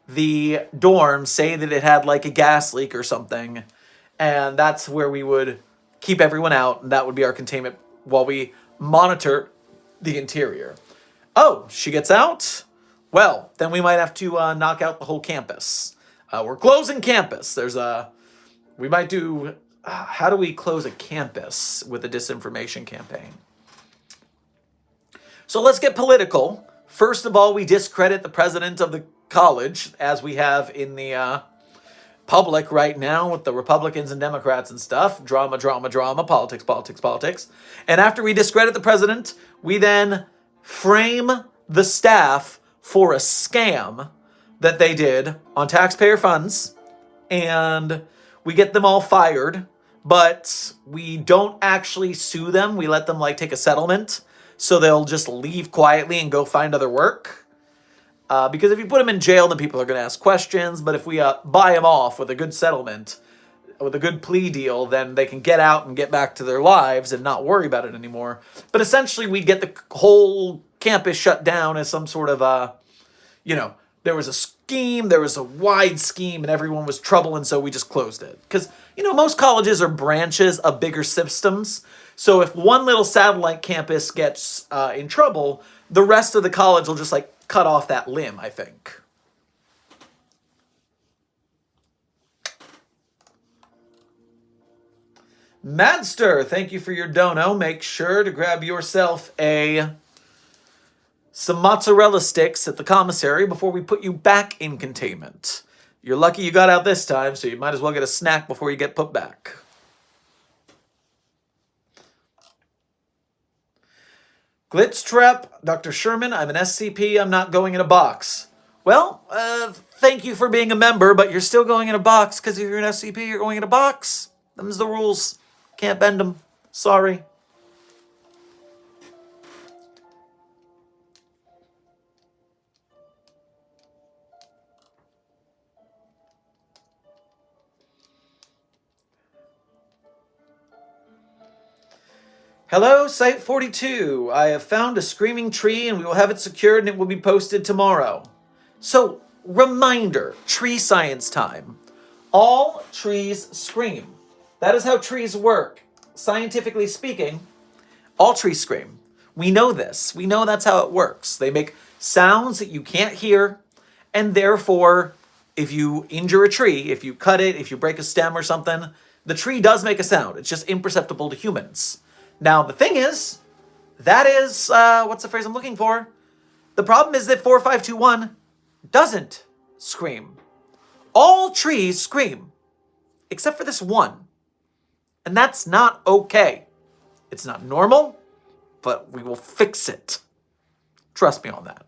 the dorm, say that it had like a gas leak or something, and that's where we would keep everyone out, and that would be our containment while we monitor the interior. Oh, she gets out? Well, then we might have to knock out the whole campus. We're closing campus. We might do, how do we close a campus with a disinformation campaign? So let's get political. First of all, we discredit the president of the college, as we have in the public right now with the Republicans and Democrats and stuff. Drama, drama, drama, politics, politics, politics. And after we discredit the president, we then frame the staff for a scam that they did on taxpayer funds, and we get them all fired, but we don't actually sue them. We let them take a settlement, so they'll just leave quietly and go find other work. Because if you put them in jail, then people are going to ask questions. But if we buy them off with a good settlement, with a good plea deal, then they can get out and get back to their lives and not worry about it anymore. But essentially, we get the whole campus shut down as some sort of, there was a scheme, there was a wide scheme, and everyone was trouble, and so we just closed it. Because, most colleges are branches of bigger systems. So if one little satellite campus gets in trouble, the rest of the college will just, cut off that limb, I think. Madster, thank you for your dono. Make sure to grab yourself some mozzarella sticks at the commissary before we put you back in containment. You're lucky you got out this time, so you might as well get a snack before you get put back. Glitz Trap, Dr. Sherman, I'm an SCP, I'm not going in a box. Well, thank you for being a member, but you're still going in a box, because if you're an SCP, you're going in a box. Them's the rules. Can't bend them. Sorry. Hello, Site 42. I have found a screaming tree and we will have it secured and it will be posted tomorrow. So, reminder, tree science time. All trees scream. That is how trees work. Scientifically speaking, all trees scream. We know this. We know that's how it works. They make sounds that you can't hear, and therefore, if you injure a tree, if you cut it, if you break a stem or something, the tree does make a sound. It's just imperceptible to humans. Now, the thing is, that is, what's the phrase I'm looking for? The problem is that 4521 doesn't scream. All trees scream, except for this one. And that's not okay. It's not normal, but we will fix it. Trust me on that.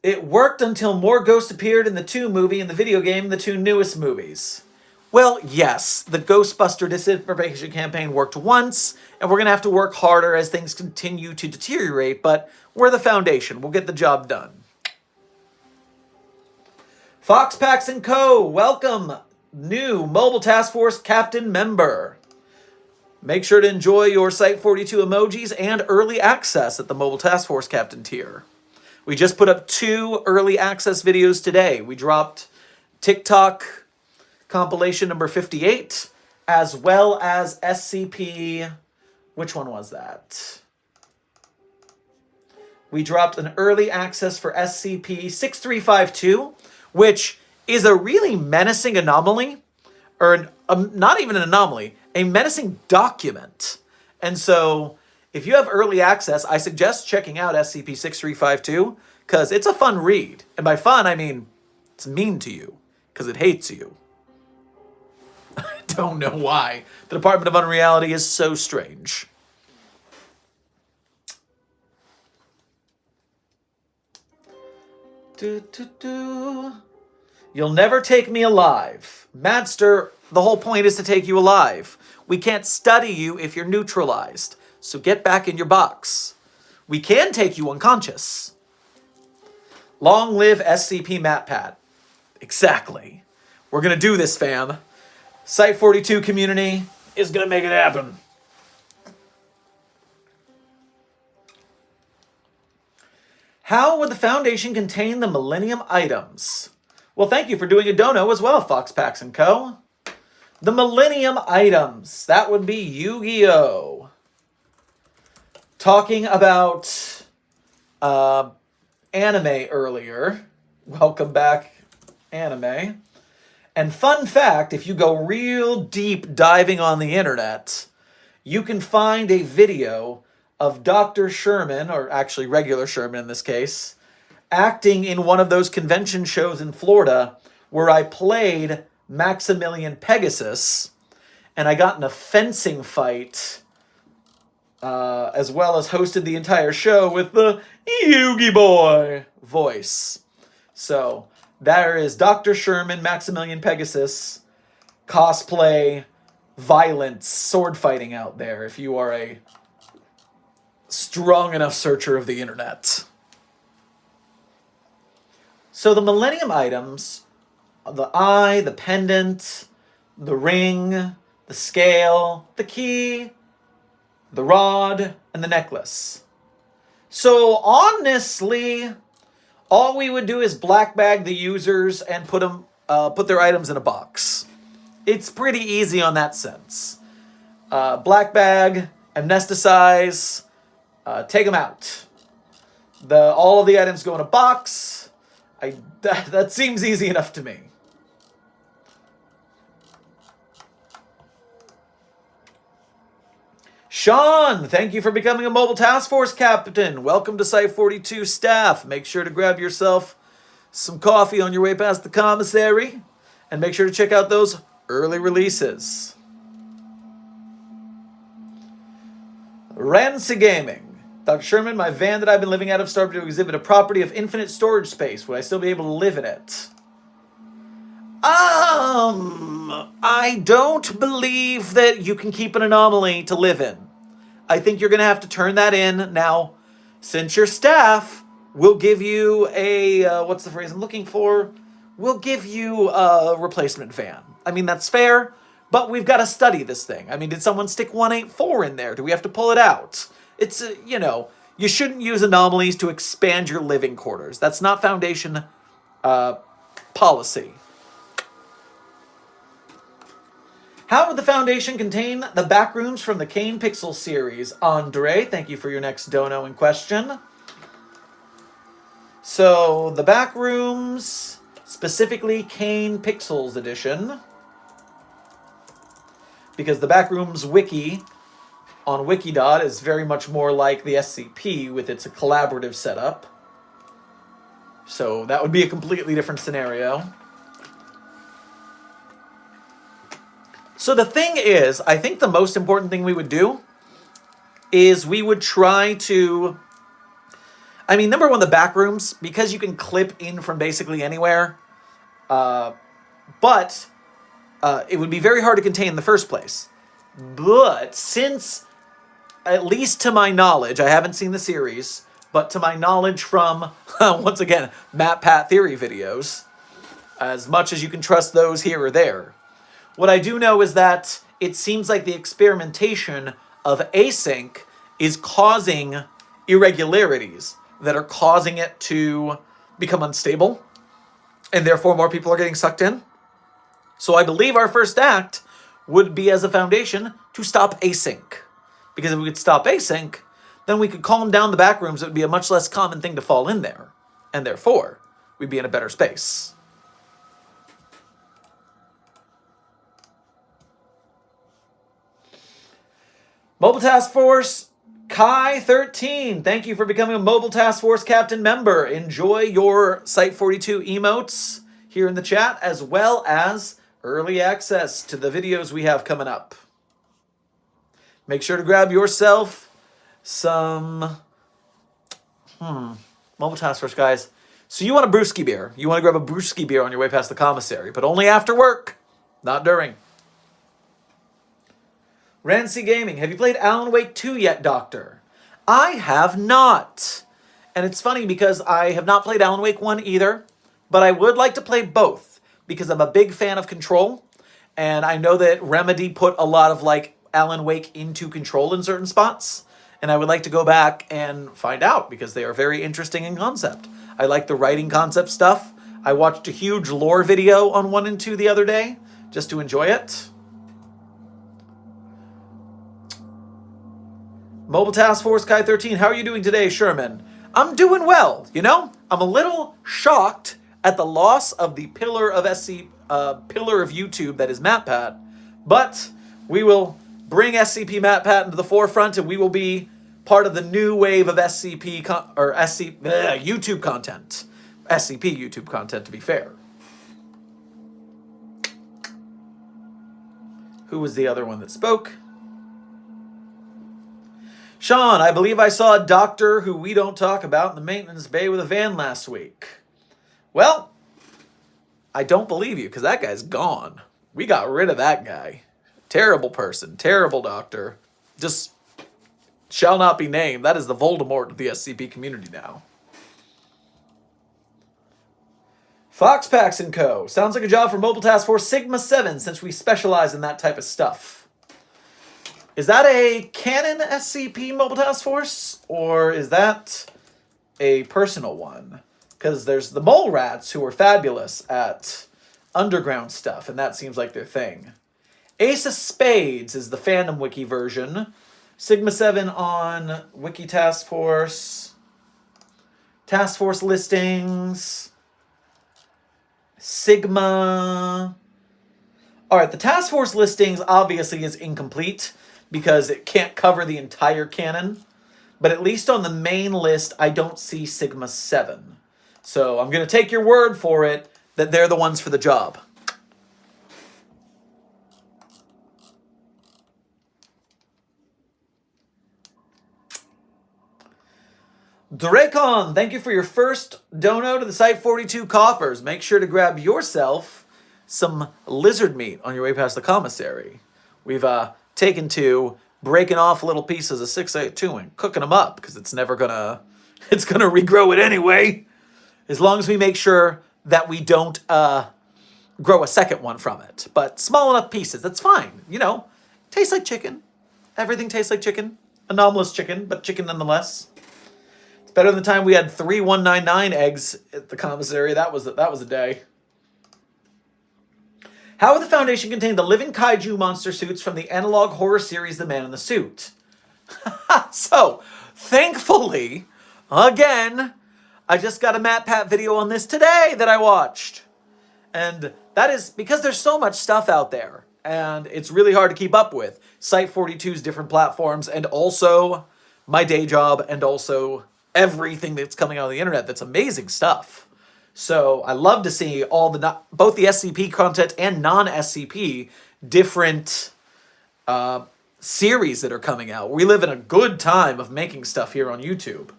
It worked until more ghosts appeared in the 2 movie and the video game, the 2 newest movies. Well, yes, the Ghostbuster disinformation campaign worked once, and we're going to have to work harder as things continue to deteriorate, but we're the foundation. We'll get the job done. Fox Packs & Co., welcome, new Mobile Task Force Captain member. Make sure to enjoy your Site 42 emojis and early access at the Mobile Task Force Captain tier. We just put up 2 early access videos today. We dropped TikTok compilation number 58, as well as SCP, which one was that? We dropped an early access for SCP-6352, which is a really menacing anomaly, or not even an anomaly, a menacing document. And so, if you have early access, I suggest checking out SCP-6352, because it's a fun read. And by fun, I mean, it's mean to you, because it hates you. I don't know why. The Department of Unreality is so strange. You'll never take me alive. Madster, the whole point is to take you alive. We can't study you if you're neutralized. So get back in your box. We can take you unconscious. Long live SCP Matpat. Exactly. We're going to do this, fam. Site 42 community is going to make it happen. How would the Foundation contain the Millennium items? Well, thank you for doing a dono as well, Fox Packs & Co. The Millennium items. That would be Yu-Gi-Oh! Talking about anime earlier. Welcome back, anime. And fun fact, if you go real deep diving on the internet, you can find a video of Dr. Sherman, or actually regular Sherman in this case, acting in one of those convention shows in Florida where I played Maximilian Pegasus, and I got in a fencing fight, as well as hosted the entire show with the Yugi Boy voice. So, there is Dr. Sherman, Maximilian Pegasus, cosplay, violence, sword fighting out there if you are a strong enough searcher of the internet. So the Millennium items, the eye, the pendant, the ring, the scale, the key, the rod, and the necklace. So honestly, all we would do is black bag the users and put their items in a box. It's pretty easy on that sense. Black bag, amnesticize, take them out. All of the items go in a box. That seems easy enough to me. Sean, thank you for becoming a Mobile Task Force Captain. Welcome to Site 42 staff. Make sure to grab yourself some coffee on your way past the commissary. And make sure to check out those early releases. Rancy Gaming. Dr. Sherman, my van that I've been living out of started to exhibit a property of infinite storage space. Would I still be able to live in it? I don't believe that you can keep an anomaly to live in. I think you're going to have to turn that in. Now, since your staff will give you a, what's the phrase I'm looking for? we'll give you a replacement van. I mean, that's fair, but we've got to study this thing. I mean, did someone stick 184 in there? Do we have to pull it out? It's, you shouldn't use anomalies to expand your living quarters. That's not Foundation policy. How would the Foundation contain the backrooms from the Kane Pixel series? Andre, thank you for your next dono in question. So, the backrooms, specifically Kane Pixels edition, because the backrooms wiki on Wikidot is very much more like the SCP with its collaborative setup. So, that would be a completely different scenario. So the thing is, I think the most important thing we would do is we would try to... I mean, number one, the back rooms, because you can clip in from basically anywhere. But it would be very hard to contain in the first place. But since, at least to my knowledge, I haven't seen the series, but to my knowledge from, once again, Matpat theory videos, as much as you can trust those here or there, what I do know is that it seems like the experimentation of async is causing irregularities that are causing it to become unstable, and therefore more people are getting sucked in. So I believe our first act would be, as a Foundation, to stop async. Because if we could stop async, then we could calm down the backrooms. It would be a much less common thing to fall in there. And therefore, we'd be in a better space. Mobile Task Force Kai 13, thank you for becoming a Mobile Task Force Captain member. Enjoy your Site 42 emotes here in the chat, as well as early access to the videos we have coming up. Make sure to grab yourself some... Mobile Task Force, guys. So you want a brewski beer. You want to grab a brewski beer on your way past the commissary, but only after work, not during. Rancy Gaming, have you played Alan Wake 2 yet, Doctor? I have not. And it's funny because I have not played Alan Wake 1 either, but I would like to play both because I'm a big fan of Control, and I know that Remedy put a lot of Alan Wake into Control in certain spots, and I would like to go back and find out because they are very interesting in concept. I like the writing concept stuff. I watched a huge lore video on 1 and 2 the other day just to enjoy it. Mobile Task Force Kai 13, how are you doing today, Sherman? I'm doing well, I'm a little shocked at the loss of the pillar of pillar of YouTube that is Matpat, but we will bring SCP Matpat into the forefront, and we will be part of the new wave of YouTube content. SCP YouTube content, to be fair. Who was the other one that spoke? Sean, I believe I saw a doctor who we don't talk about in the maintenance bay with a van last week. Well, I don't believe you, because that guy's gone. We got rid of that guy. Terrible person, terrible doctor. Just shall not be named. That is the Voldemort of the SCP community now. Foxpax & Co. Sounds like a job for Mobile Task Force Sigma 7, since we specialize in that type of stuff. Is that a canon SCP Mobile Task Force, or is that a personal one? Because there's the Mole Rats, who are fabulous at underground stuff, and that seems like their thing. Ace of Spades is the fandom wiki version. Sigma 7 on Wiki Task Force. Task Force listings. Sigma. Alright, the Task Force listings obviously is incomplete, because it can't cover the entire canon. But at least on the main list, I don't see Sigma 7. So I'm going to take your word for it that they're the ones for the job. Drakon, thank you for your first dono to the Site 42 coffers. Make sure to grab yourself some lizard meat on your way past the commissary. We've taken to breaking off little pieces of 682 and cooking them up, because it's never gonna, it's gonna regrow it anyway. As long as we make sure that we don't grow a second one from it. But small enough pieces, that's fine. You know, tastes like chicken. Everything tastes like chicken. Anomalous chicken, but chicken nonetheless. It's better than the time we had 3199 eggs at the commissary. That was a day. How would the Foundation contain the living kaiju monster suits from the analog horror series The Man in the Suit? So, thankfully, again, I just got a Matpat video on this today that I watched. And that is because there's so much stuff out there. And it's really hard to keep up with. Site 42's different platforms, and also my day job, and also everything that's coming out of the internet. That's amazing stuff. So I love to see all both the SCP content and non-SCP different series that are coming out. We live in a good time of making stuff here on YouTube.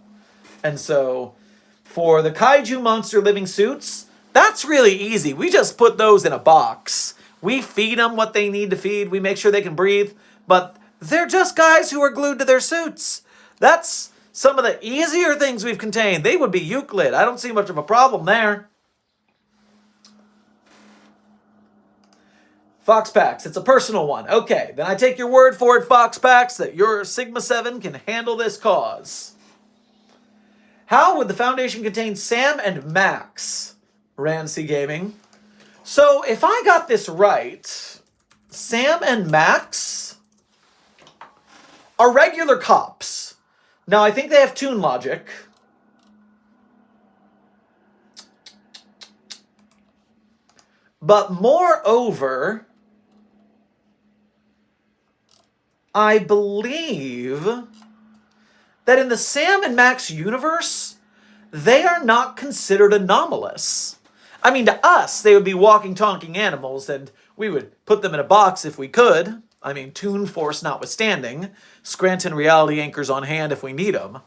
And so for the kaiju monster living suits, that's really easy. We just put those in a box. We feed them what they need to feed. We make sure they can breathe. But they're just guys who are glued to their suits. That's some of the easier things we've contained. They would be Euclid. I don't see much of a problem there. Foxpax, it's a personal one. Okay, then I take your word for it, Foxpax, that your Sigma 7 can handle this cause. How would the Foundation contain Sam and Max? Rancy Gaming. So, if I got this right, Sam and Max are regular cops. Now, I think they have tune logic. But moreover, I believe that in the Sam and Max universe, they are not considered anomalous. I mean, to us, they would be walking, talking animals, and we would put them in a box if we could. I mean, Toon Force notwithstanding. Scranton reality anchors on hand if we need them.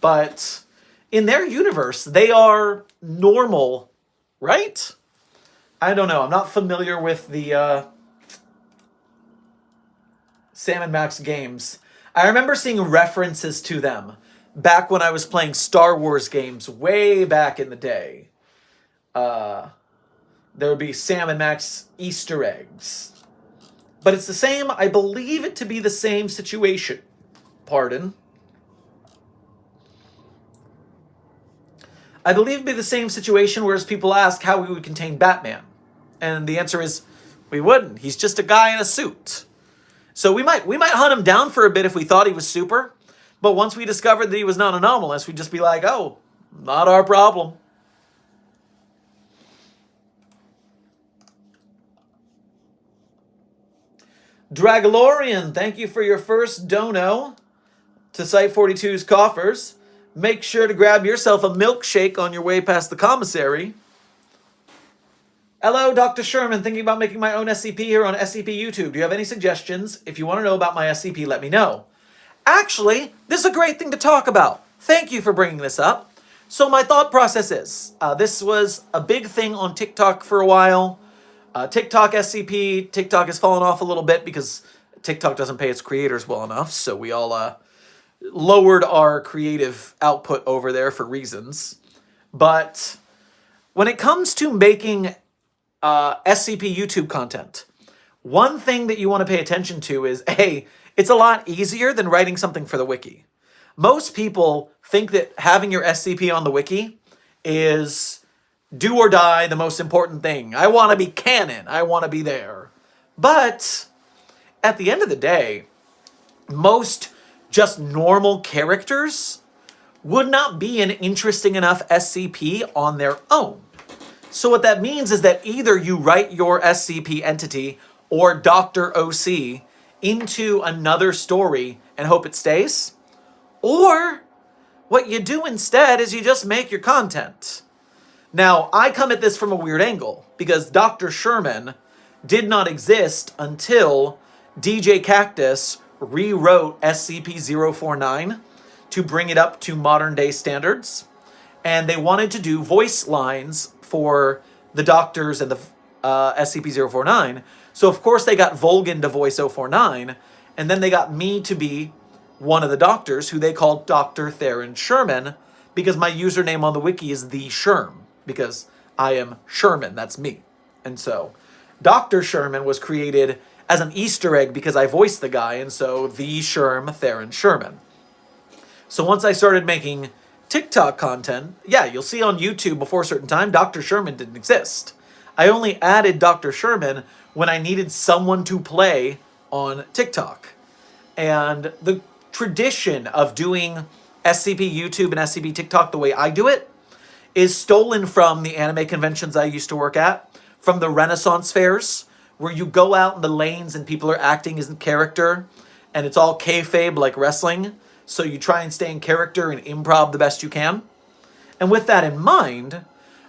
But in their universe, they are normal, right? I don't know. I'm not familiar with the Sam and Max games. I remember seeing references to them back when I was playing Star Wars games way back in the day. There would be Sam and Max Easter eggs. But it's the same, I believe it to be the same situation. Pardon. I believe it'd be the same situation, whereas people ask how we would contain Batman. And the answer is, we wouldn't. He's just a guy in a suit. So we might hunt him down for a bit if we thought he was super. But once we discovered that he was not anomalous, we'd just be like, oh, not our problem. Dragalorian, thank you for your first dono to Site 42's coffers. Make sure to grab yourself a milkshake on your way past the commissary. Hello, Dr. Sherman, thinking about making my own SCP here on SCP YouTube. Do you have any suggestions? If you want to know about my SCP, let me know. Actually, this is a great thing to talk about. Thank you for bringing this up. So my thought process is, this was a big thing on TikTok for a while. TikTok SCP, TikTok has fallen off a little bit because TikTok doesn't pay its creators well enough, so we all lowered our creative output over there for reasons. But when it comes to making SCP YouTube content, one thing that you want to pay attention to is, A, it's a lot easier than writing something for the wiki. Most people think that having your SCP on the wiki is do or die, the most important thing. I want to be canon. I want to be there. But at the end of the day, most just normal characters would not be an interesting enough SCP on their own. So what that means is that either you write your SCP entity or Dr. OC into another story and hope it stays, or what you do instead is you just make your content. Now, I come at this from a weird angle, because Dr. Sherman did not exist until DJ Cactus rewrote SCP-049 to bring it up to modern day standards, and they wanted to do voice lines for the doctors and the SCP-049, so of course they got Volgan to voice 049, and then they got me to be one of the doctors, who they called Dr. Theron Sherman, because my username on the wiki is The Sherm, because I am Sherman. That's me. And so Dr. Sherman was created as an Easter egg because I voiced the guy, and so the Sherm Theron Sherman. So once I started making TikTok content, yeah, you'll see on YouTube before a certain time, Dr. Sherman didn't exist. I only added Dr. Sherman when I needed someone to play on TikTok. And the tradition of doing SCP YouTube and SCP TikTok the way I do it is stolen from the anime conventions I used to work at, from the Renaissance fairs, where you go out in the lanes and people are acting as in character, and it's all kayfabe like wrestling, so you try and stay in character and improv the best you can. And with that in mind,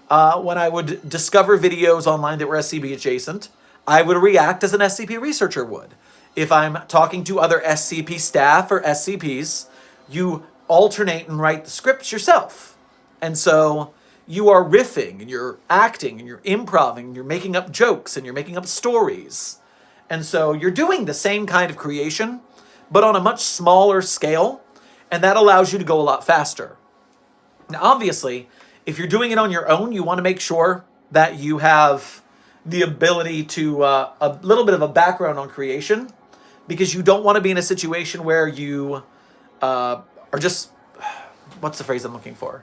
when I would discover videos online that were SCP adjacent, I would react as an SCP researcher would. If I'm talking to other SCP staff or SCPs, you alternate and write the scripts yourself. And so you are riffing and you're acting and you're improvising and you're making up jokes and you're making up stories. And so you're doing the same kind of creation, but on a much smaller scale, and that allows you to go a lot faster. Now, obviously, if you're doing it on your own, you want to make sure that you have the ability to a little bit of a background on creation, because you don't want to be in a situation where you are just, what's the phrase I'm looking for?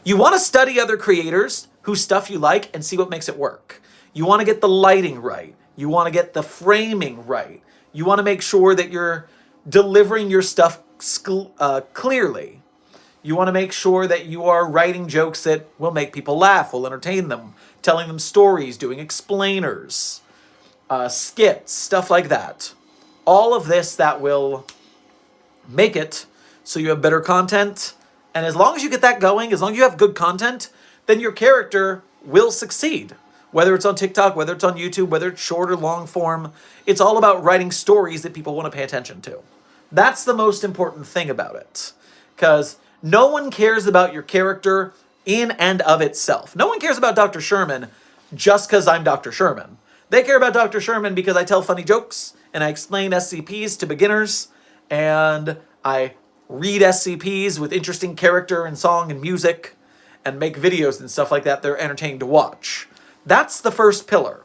You want to study other creators whose stuff you like and see what makes it work. You want to get the lighting right. You want to get the framing right. You want to make sure that you're delivering your stuff clearly. You want to make sure that you are writing jokes that will make people laugh, will entertain them, telling them stories, doing explainers, skits, stuff like that. All of this that will make it so you have better content. And as long as you get that going, as long as you have good content, then your character will succeed. Whether it's on TikTok, whether it's on YouTube, whether it's short or long form, it's all about writing stories that people want to pay attention to. That's the most important thing about it. Because no one cares about your character in and of itself. No one cares about Dr. Sherman just because I'm Dr. Sherman. They care about Dr. Sherman because I tell funny jokes and I explain SCPs to beginners and I read SCPs with interesting character and song and music and make videos and stuff like that they're entertaining to watch. That's the first pillar.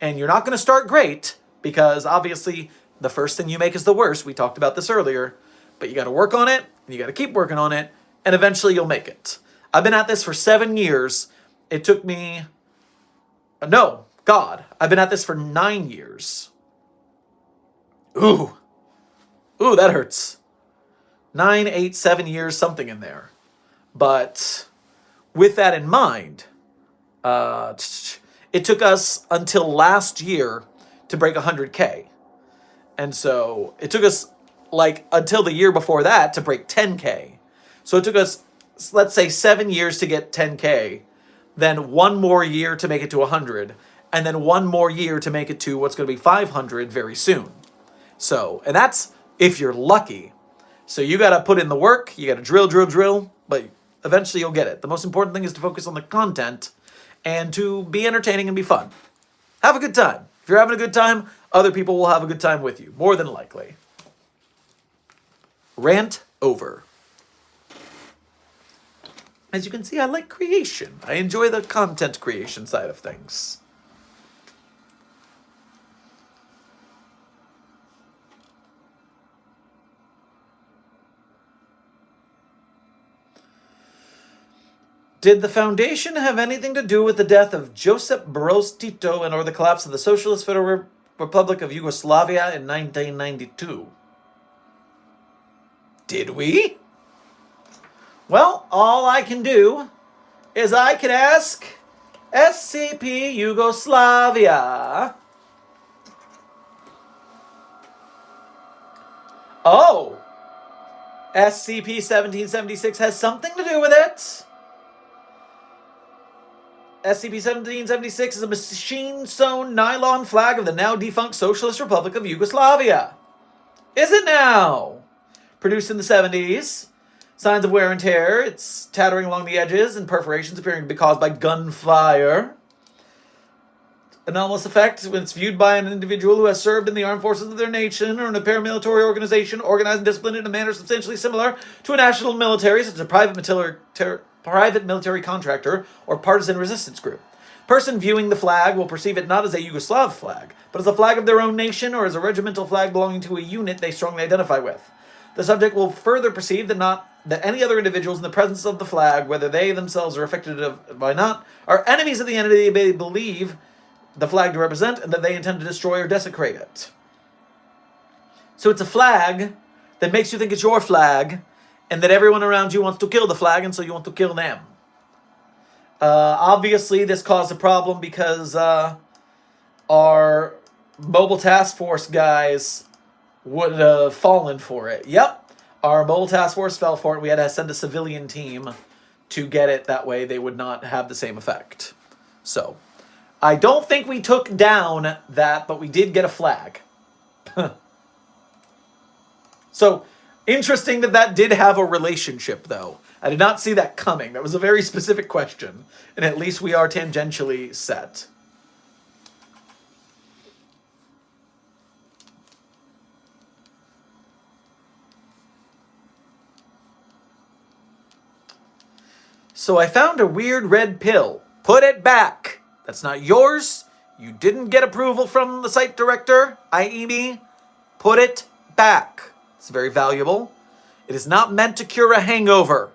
And you're not going to start great because obviously the first thing you make is the worst. We talked about this earlier. But you got to work on it and you got to keep working on it and eventually you'll make it. I've been at this for 7 years. It took me... No, God. I've been at this for 9 years. Ooh, that hurts. 9, 8, 7 years, something in there. But with that in mind, it took us until last year to break 100K. And so it took us like until the year before that to break 10K. So it took us, let's say, 7 years to get 10K, then 1 more year to make it to 100, and then 1 more year to make it to what's going to be 500 very soon. So, and that's if you're lucky. So you got to put in the work, you got to drill, but eventually you'll get it. The most important thing is to focus on the content and to be entertaining and be fun. Have a good time. If you're having a good time, other people will have a good time with you, more than likely. Rant over. As you can see, I like creation. I enjoy the content creation side of things. Did the Foundation have anything to do with the death of Josip Broz Tito and or the collapse of the Socialist Federal Republic of Yugoslavia in 1992? Did we? Well, all I can do is I can ask SCP Yugoslavia. Oh, SCP-1776 has something to do with it. SCP-1776 is a machine-sewn nylon flag of the now-defunct Socialist Republic of Yugoslavia. Is it now? Produced in the 70s. Signs of wear and tear. It's tattering along the edges and perforations appearing to be caused by gunfire. Anomalous effect when it's viewed by an individual who has served in the armed forces of their nation or in a paramilitary organization organized and disciplined in a manner substantially similar to a national military, such as a private military contractor or partisan resistance group. Person viewing the flag will perceive it not as a Yugoslav flag, but as a flag of their own nation or as a regimental flag belonging to a unit they strongly identify with. The subject will further perceive that any other individuals in the presence of the flag, whether they themselves are affected by not, are enemies of the entity they believe the flag to represent, and that they intend to destroy or desecrate it. So it's a flag that makes you think it's your flag, and that everyone around you wants to kill the flag, and so you want to kill them. Obviously, this caused a problem because our mobile task force guys would have fallen for it. Yep, our mobile task force fell for it. We had to send a civilian team to get it. That way they would not have the same effect. So, I don't think we took down that, but we did get a flag. So, interesting that did have a relationship, though. I did not see that coming. That was a very specific question. And at least we are tangentially set. So I found a weird red pill. Put it back. That's not yours. You didn't get approval from the site director, i.e. me. Put it back. It's very valuable. It is not meant to cure a hangover.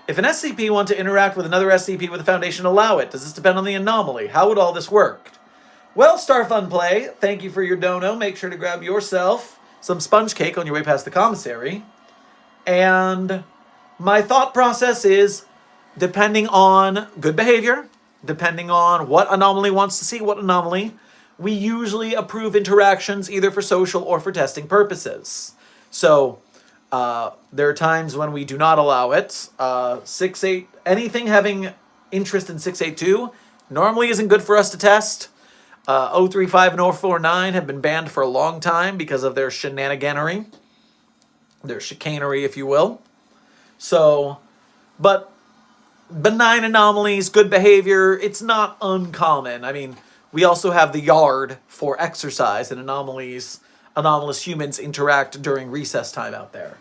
If an SCP wanted to interact with another SCP with the Foundation, allow it. Does this depend on the anomaly? How would all this work? Well, Starfun Play, thank you for your dono. Make sure to grab yourself some sponge cake on your way past the commissary. And my thought process is, depending on good behavior, depending on what anomaly wants to see what anomaly, we usually approve interactions either for social or for testing purposes. So, there are times when we do not allow it. Anything having interest in 682 normally isn't good for us to test. 035 and 049 have been banned for a long time because of their shenaniganery. Their chicanery, if you will. So, but benign anomalies, good behavior, it's not uncommon. I mean, we also have the yard for exercise, and anomalous humans interact during recess time out there.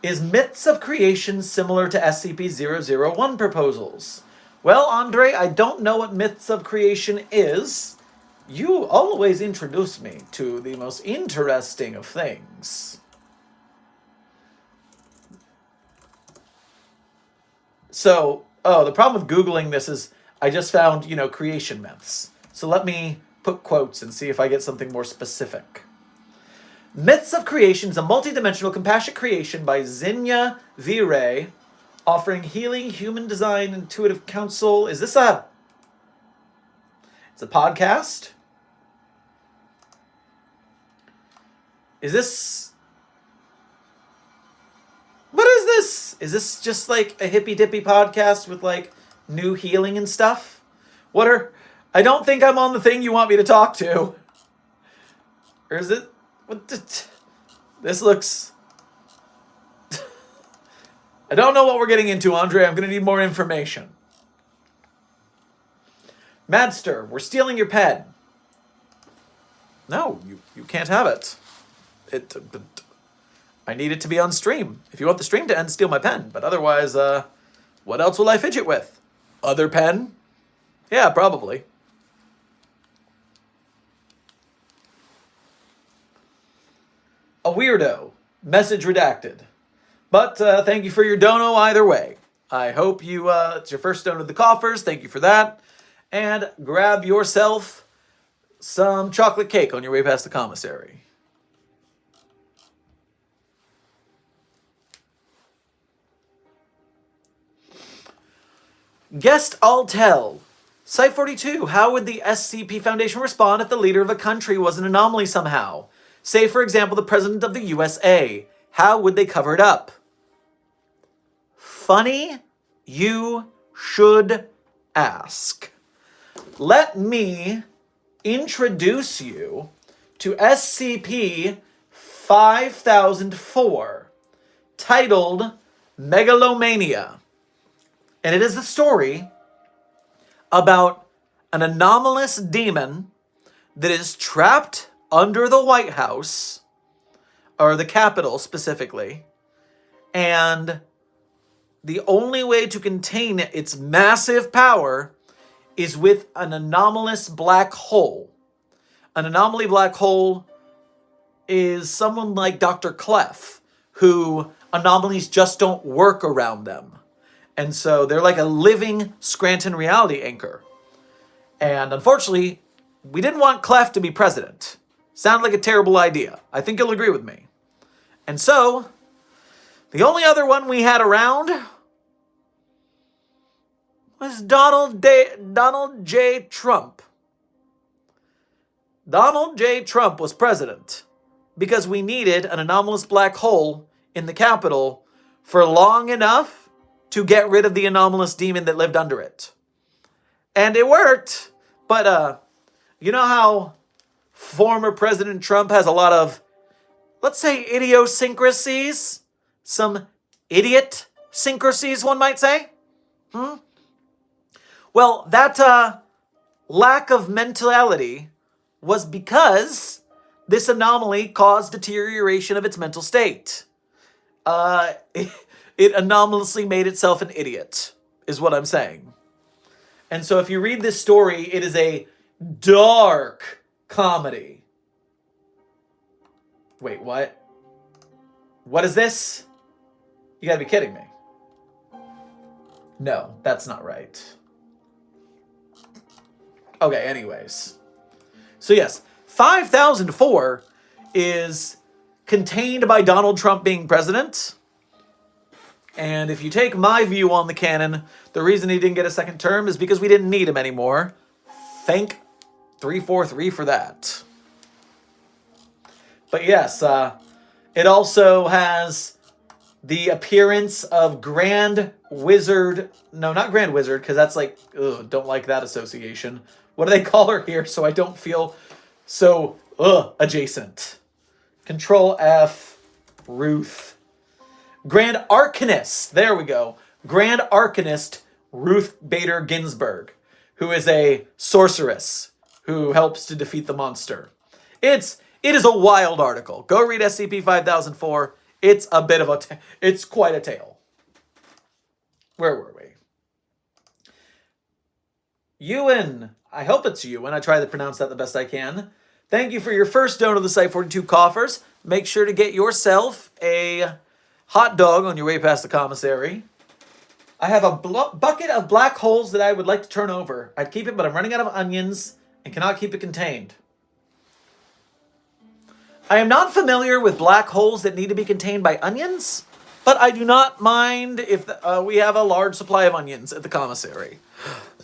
Is Myths of Creation similar to SCP-001 proposals? Well, Andre, I don't know what Myths of Creation is. You always introduce me to the most interesting of things. So, the problem with Googling this is I just found, creation myths. So let me put quotes and see if I get something more specific. Myths of Creation is a multidimensional compassionate creation by Zinnia V-Ray, offering healing, human design, intuitive counsel. It's a podcast? What is this? Is this just like a hippy-dippy podcast with like new healing and stuff? I don't think I'm on the thing you want me to talk to. Or is it? This looks... I don't know what we're getting into, Andre. I'm going to need more information. Madster, we're stealing your pen. No, you can't have it. I need it to be on stream. If you want the stream to end, steal my pen. But otherwise, what else will I fidget with? Other pen? Yeah, probably. A weirdo. Message redacted. But thank you for your dono either way. I hope it's your first dono of the coffers. Thank you for that. And grab yourself some chocolate cake on your way past the commissary. Guest I'll tell. Site 42. How would the SCP Foundation respond if the leader of a country was an anomaly somehow? Say, for example, the president of the USA. How would they cover it up? Funny you should ask. Let me introduce you to SCP-5004, titled Megalomania. And it is the story about an anomalous demon that is trapped under the White House, or the Capitol specifically, and the only way to contain its massive power is with an anomalous black hole. An anomaly black hole is someone like Dr. Clef, who anomalies just don't work around them. And so they're like a living Scranton reality anchor. And unfortunately, we didn't want Clef to be president. Sounded like a terrible idea. I think you'll agree with me. And so, the only other one we had around was Donald J. Trump. Donald J. Trump was president because we needed an anomalous black hole in the Capitol for long enough to get rid of the anomalous demon that lived under it. And it worked, but you know how former President Trump has a lot of, let's say, idiosyncrasies? Some idiot-syncrasies, one might say? Well, that lack of mentality was because this anomaly caused deterioration of its mental state. It anomalously made itself an idiot, is what I'm saying. And so if you read this story, it is a dark comedy. Wait, what? What is this? You gotta be kidding me. No, that's not right. Okay, anyways. So yes, 5004 is contained by Donald Trump being president. And if you take my view on the canon, the reason he didn't get a second term is because we didn't need him anymore. Thank 343 for that. But yes, it also has the appearance of Grand Wizard. No, not Grand Wizard, because that's like, ugh, don't like that association. What do they call her here so I don't feel so adjacent? Control F, Ruth. Grand Arcanist, there we go. Grand Arcanist Ruth Bader Ginsburg, who is a sorceress who helps to defeat the monster. It is a wild article. Go read SCP-5004. It's a bit of it's quite a tale. Where were we? Ewan, I hope it's Ewan. I try to pronounce that the best I can. Thank you for your first donor to the Site 42 coffers. Make sure to get yourself a hot dog on your way past the commissary. I have a bucket of black holes that I would like to turn over. I'd keep it, but I'm running out of onions and cannot keep it contained. I am not familiar with black holes that need to be contained by onions, but I do not mind if we have a large supply of onions at the commissary.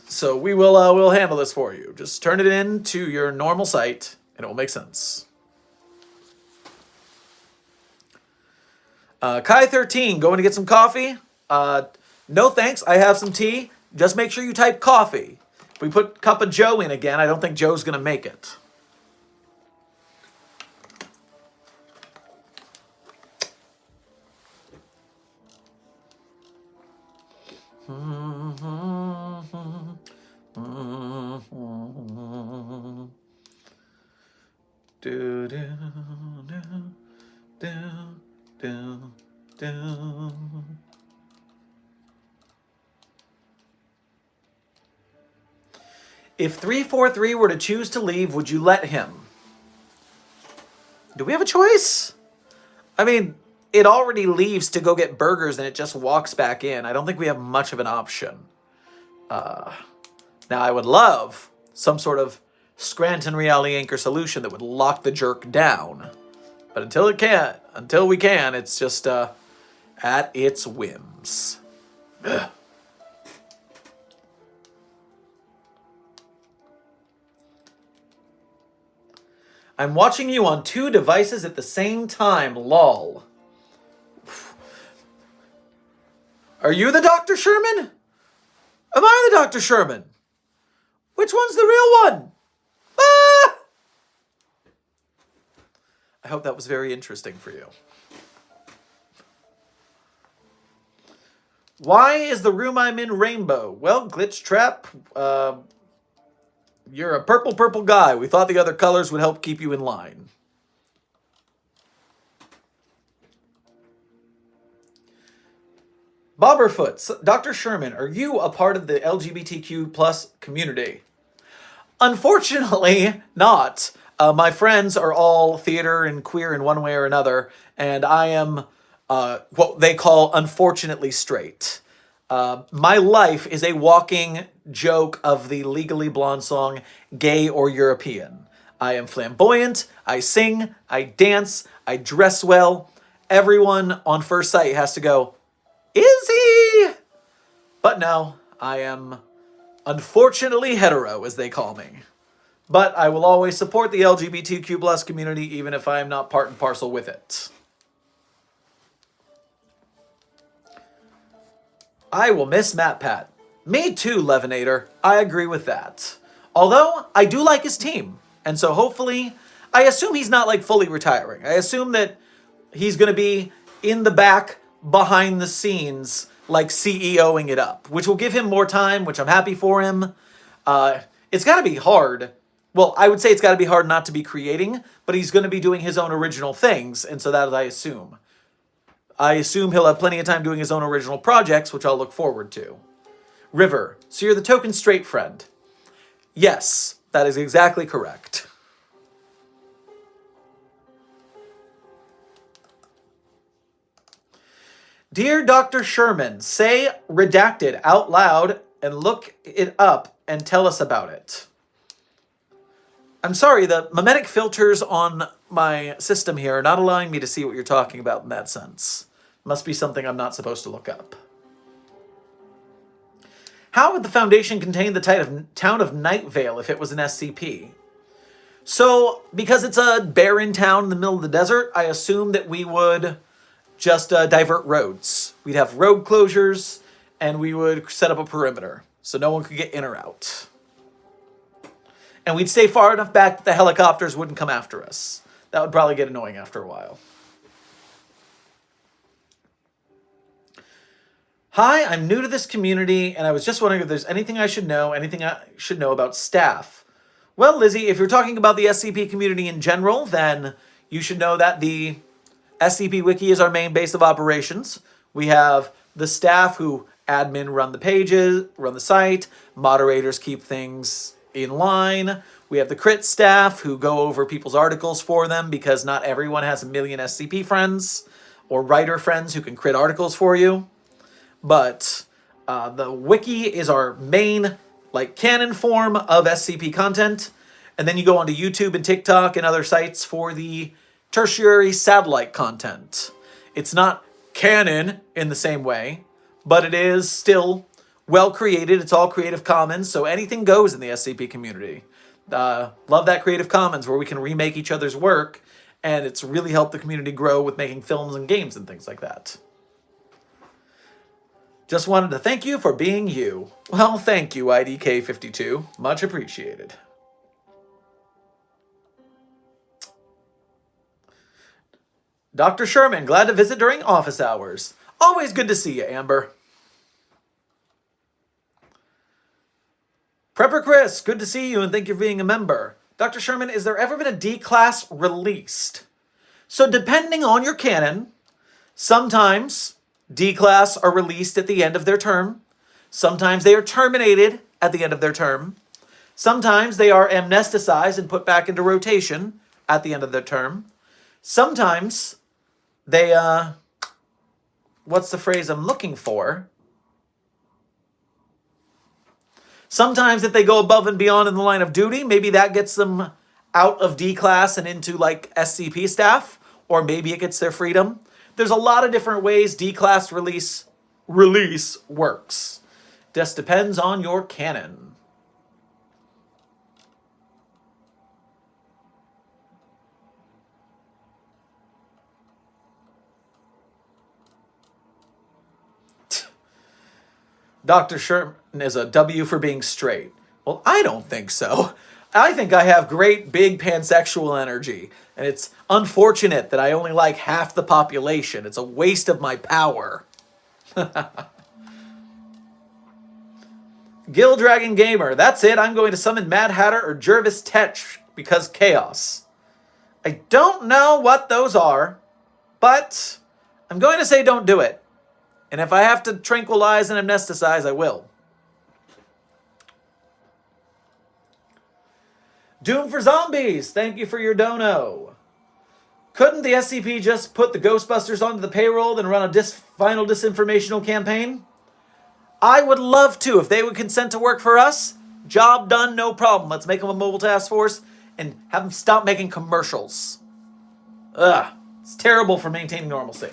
So we'll handle this for you. Just turn it in to your normal site, and it will make sense. Kai13, going to get some coffee? No thanks, I have some tea. Just make sure you type coffee. If we put Cup of Joe in again, I don't think Joe's going to make it. Do, do, do, do, do. If 343 were to choose to leave, would you let him? Do we have a choice? I mean, it already leaves to go get burgers and it just walks back in. I don't think we have much of an option. Now, I would love some sort of Scranton reality anchor solution that would lock the jerk down. But until we can, it's just at its whims. Ugh. I'm watching you on 2 devices at the same time, lol. Are you the Dr. Sherman? Am I the Dr. Sherman? Which one's the real one? Ah! I hope that was very interesting for you. Why is the room I'm in rainbow? Well, glitch trap. You're a purple, purple guy. We thought the other colors would help keep you in line. Bobberfoot, Dr. Sherman, are you a part of the LGBTQ plus community? Unfortunately, not. My friends are all theater and queer in one way or another, and I am what they call unfortunately straight. My life is a walking joke of the Legally Blonde song, Gay or European. I am flamboyant, I sing, I dance, I dress well. Everyone on first sight has to go, is he? But no, I am unfortunately hetero, as they call me. But I will always support the LGBTQ plus community, even if I am not part and parcel with it. I will miss Matpat. Me too, Levenator. I agree with that. Although, I do like his team. And so hopefully, I assume he's not like fully retiring. I assume that he's going to be in the back, behind the scenes, like CEOing it up, which will give him more time, which I'm happy for him. It's got to be hard. Well, I would say it's got to be hard not to be creating, but he's going to be doing his own original things, and so that I assume. I assume he'll have plenty of time doing his own original projects, which I'll look forward to. River, so you're the token straight friend. Yes, that is exactly correct. Dear Dr. Sherman, say redacted out loud and look it up and tell us about it. I'm sorry, the mimetic filters on my system here are not allowing me to see what you're talking about in that sense. Must be something I'm not supposed to look up. How would the Foundation contain the town of Night Vale if it was an SCP? So, because it's a barren town in the middle of the desert, I assume that we would just divert roads. We'd have road closures, and we would set up a perimeter, so no one could get in or out. And we'd stay far enough back that the helicopters wouldn't come after us. That would probably get annoying after a while. Hi, I'm new to this community, and I was just wondering if there's anything I should know about staff. Well, Lizzie, if you're talking about the SCP community in general, then you should know that the SCP Wiki is our main base of operations. We have the staff who admin run the pages, run the site, moderators keep things in line. We have the crit staff who go over people's articles for them because not everyone has a million SCP friends or writer friends who can crit articles for you. But the wiki is our main canon form of SCP content. And then you go onto YouTube and TikTok and other sites for the tertiary satellite content. It's not canon in the same way, but it is still well created. It's all Creative Commons, so anything goes in the SCP community. Love that Creative Commons where we can remake each other's work, and it's really helped the community grow with making films and games and things like that. Just wanted to thank you for being you. Well, thank you, IDK52. Much appreciated. Dr. Sherman, glad to visit during office hours. Always good to see you, Amber. Prepper Chris, good to see you and thank you for being a member. Dr. Sherman, is there ever been a D-Class released? So depending on your canon, sometimes D-Class are released at the end of their term. Sometimes they are terminated at the end of their term. Sometimes they are amnesticized and put back into rotation at the end of their term. Sometimes they, what's the phrase I'm looking for? Sometimes if they go above and beyond in the line of duty, maybe that gets them out of D-Class and into SCP staff, or maybe it gets their freedom. There's a lot of different ways D-Class release works. Just depends on your canon. Dr. Sherman is a W for being straight. Well, I don't think so. I think I have great big pansexual energy, and it's unfortunate that I only like half the population. It's a waste of my power. Gill Dragon Gamer. That's it. I'm going to summon Mad Hatter or Jervis Tetch because chaos. I don't know what those are, but I'm going to say don't do it. And if I have to tranquilize and amnesticize, I will. Doom for Zombies. Thank you for your dono. Couldn't the SCP just put the Ghostbusters onto the payroll and run a final disinformational campaign? I would love to. If they would consent to work for us, job done, no problem. Let's make them a mobile task force and have them stop making commercials. Ugh. It's terrible for maintaining normalcy.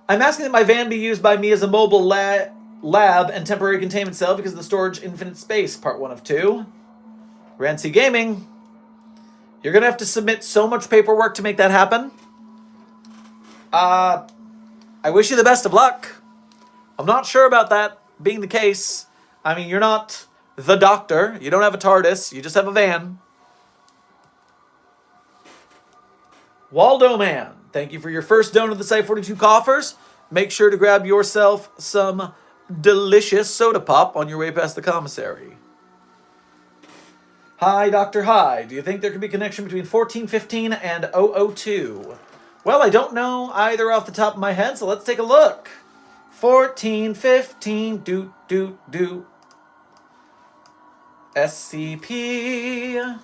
I'm asking that my van be used by me as a mobile lab and temporary containment cell because of the storage infinite space, part 1 of 2. Rancy Gaming, you're going to have to submit so much paperwork to make that happen. I wish you the best of luck. I'm not sure about that being the case. I mean, you're not the Doctor. You don't have a TARDIS. You just have a van. Waldo Man, thank you for your first donut of the Site 42 coffers. Make sure to grab yourself some delicious soda pop on your way past the commissary. Hi, Dr. Hi. Do you think there could be a connection between 1415 and 002? Well, I don't know either off the top of my head, so let's take a look. 1415, do. SCP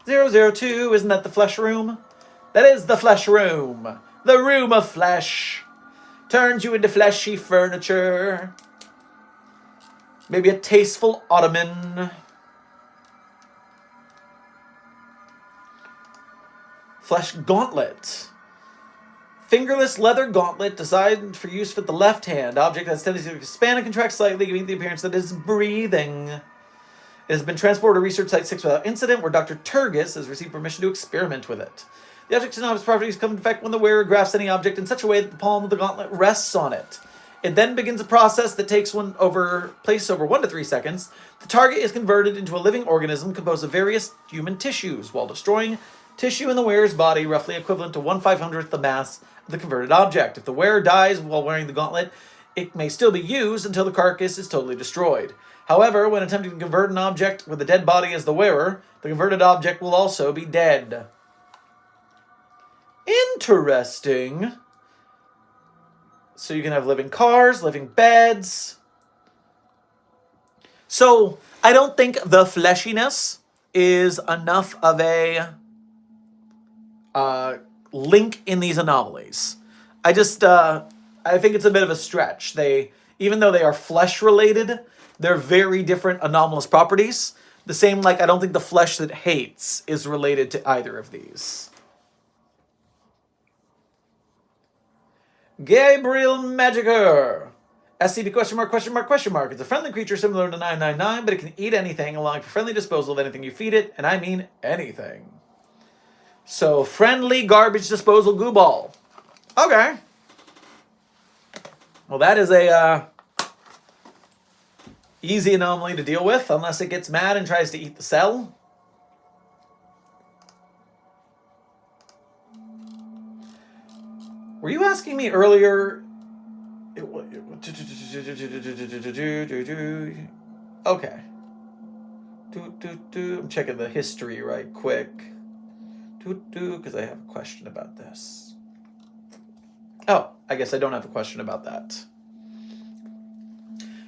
002, isn't that the flesh room? That is the flesh room. The room of flesh. Turns you into fleshy furniture. Maybe a tasteful ottoman. Flesh gauntlet. Fingerless leather gauntlet designed for use with the left hand. Object has tendency to expand and contract slightly, giving the appearance that it is breathing. It has been transported to Research Site 6 without incident, where Dr. Turgis has received permission to experiment with it. The object does not have its properties come into effect when the wearer grasps any object in such a way that the palm of the gauntlet rests on it. It then begins a process that takes place over 1 to 3 seconds. The target is converted into a living organism composed of various human tissues, while destroying tissue in the wearer's body, roughly equivalent to 1/500th the mass of the converted object. If the wearer dies while wearing the gauntlet, it may still be used until the carcass is totally destroyed. However, when attempting to convert an object with a dead body as the wearer, the converted object will also be dead. Interesting. So you can have living cars, living beds. So I don't think the fleshiness is enough of a link in these anomalies. I think it's a bit of a stretch. Even though they are flesh related, they're very different anomalous properties. The same, I don't think the flesh that hates is related to either of these. Gabriel Magiker. SCP question mark, question mark, question mark. It's a friendly creature similar to 999, but it can eat anything, allowing for friendly disposal of anything you feed it, and I mean anything. So, friendly garbage disposal goo ball. Okay. Well, that is a easy anomaly to deal with, unless it gets mad and tries to eat the cell. Were you asking me earlier? Okay. I'm checking the history right quick. Because I have a question about this. Oh, I guess I don't have a question about that.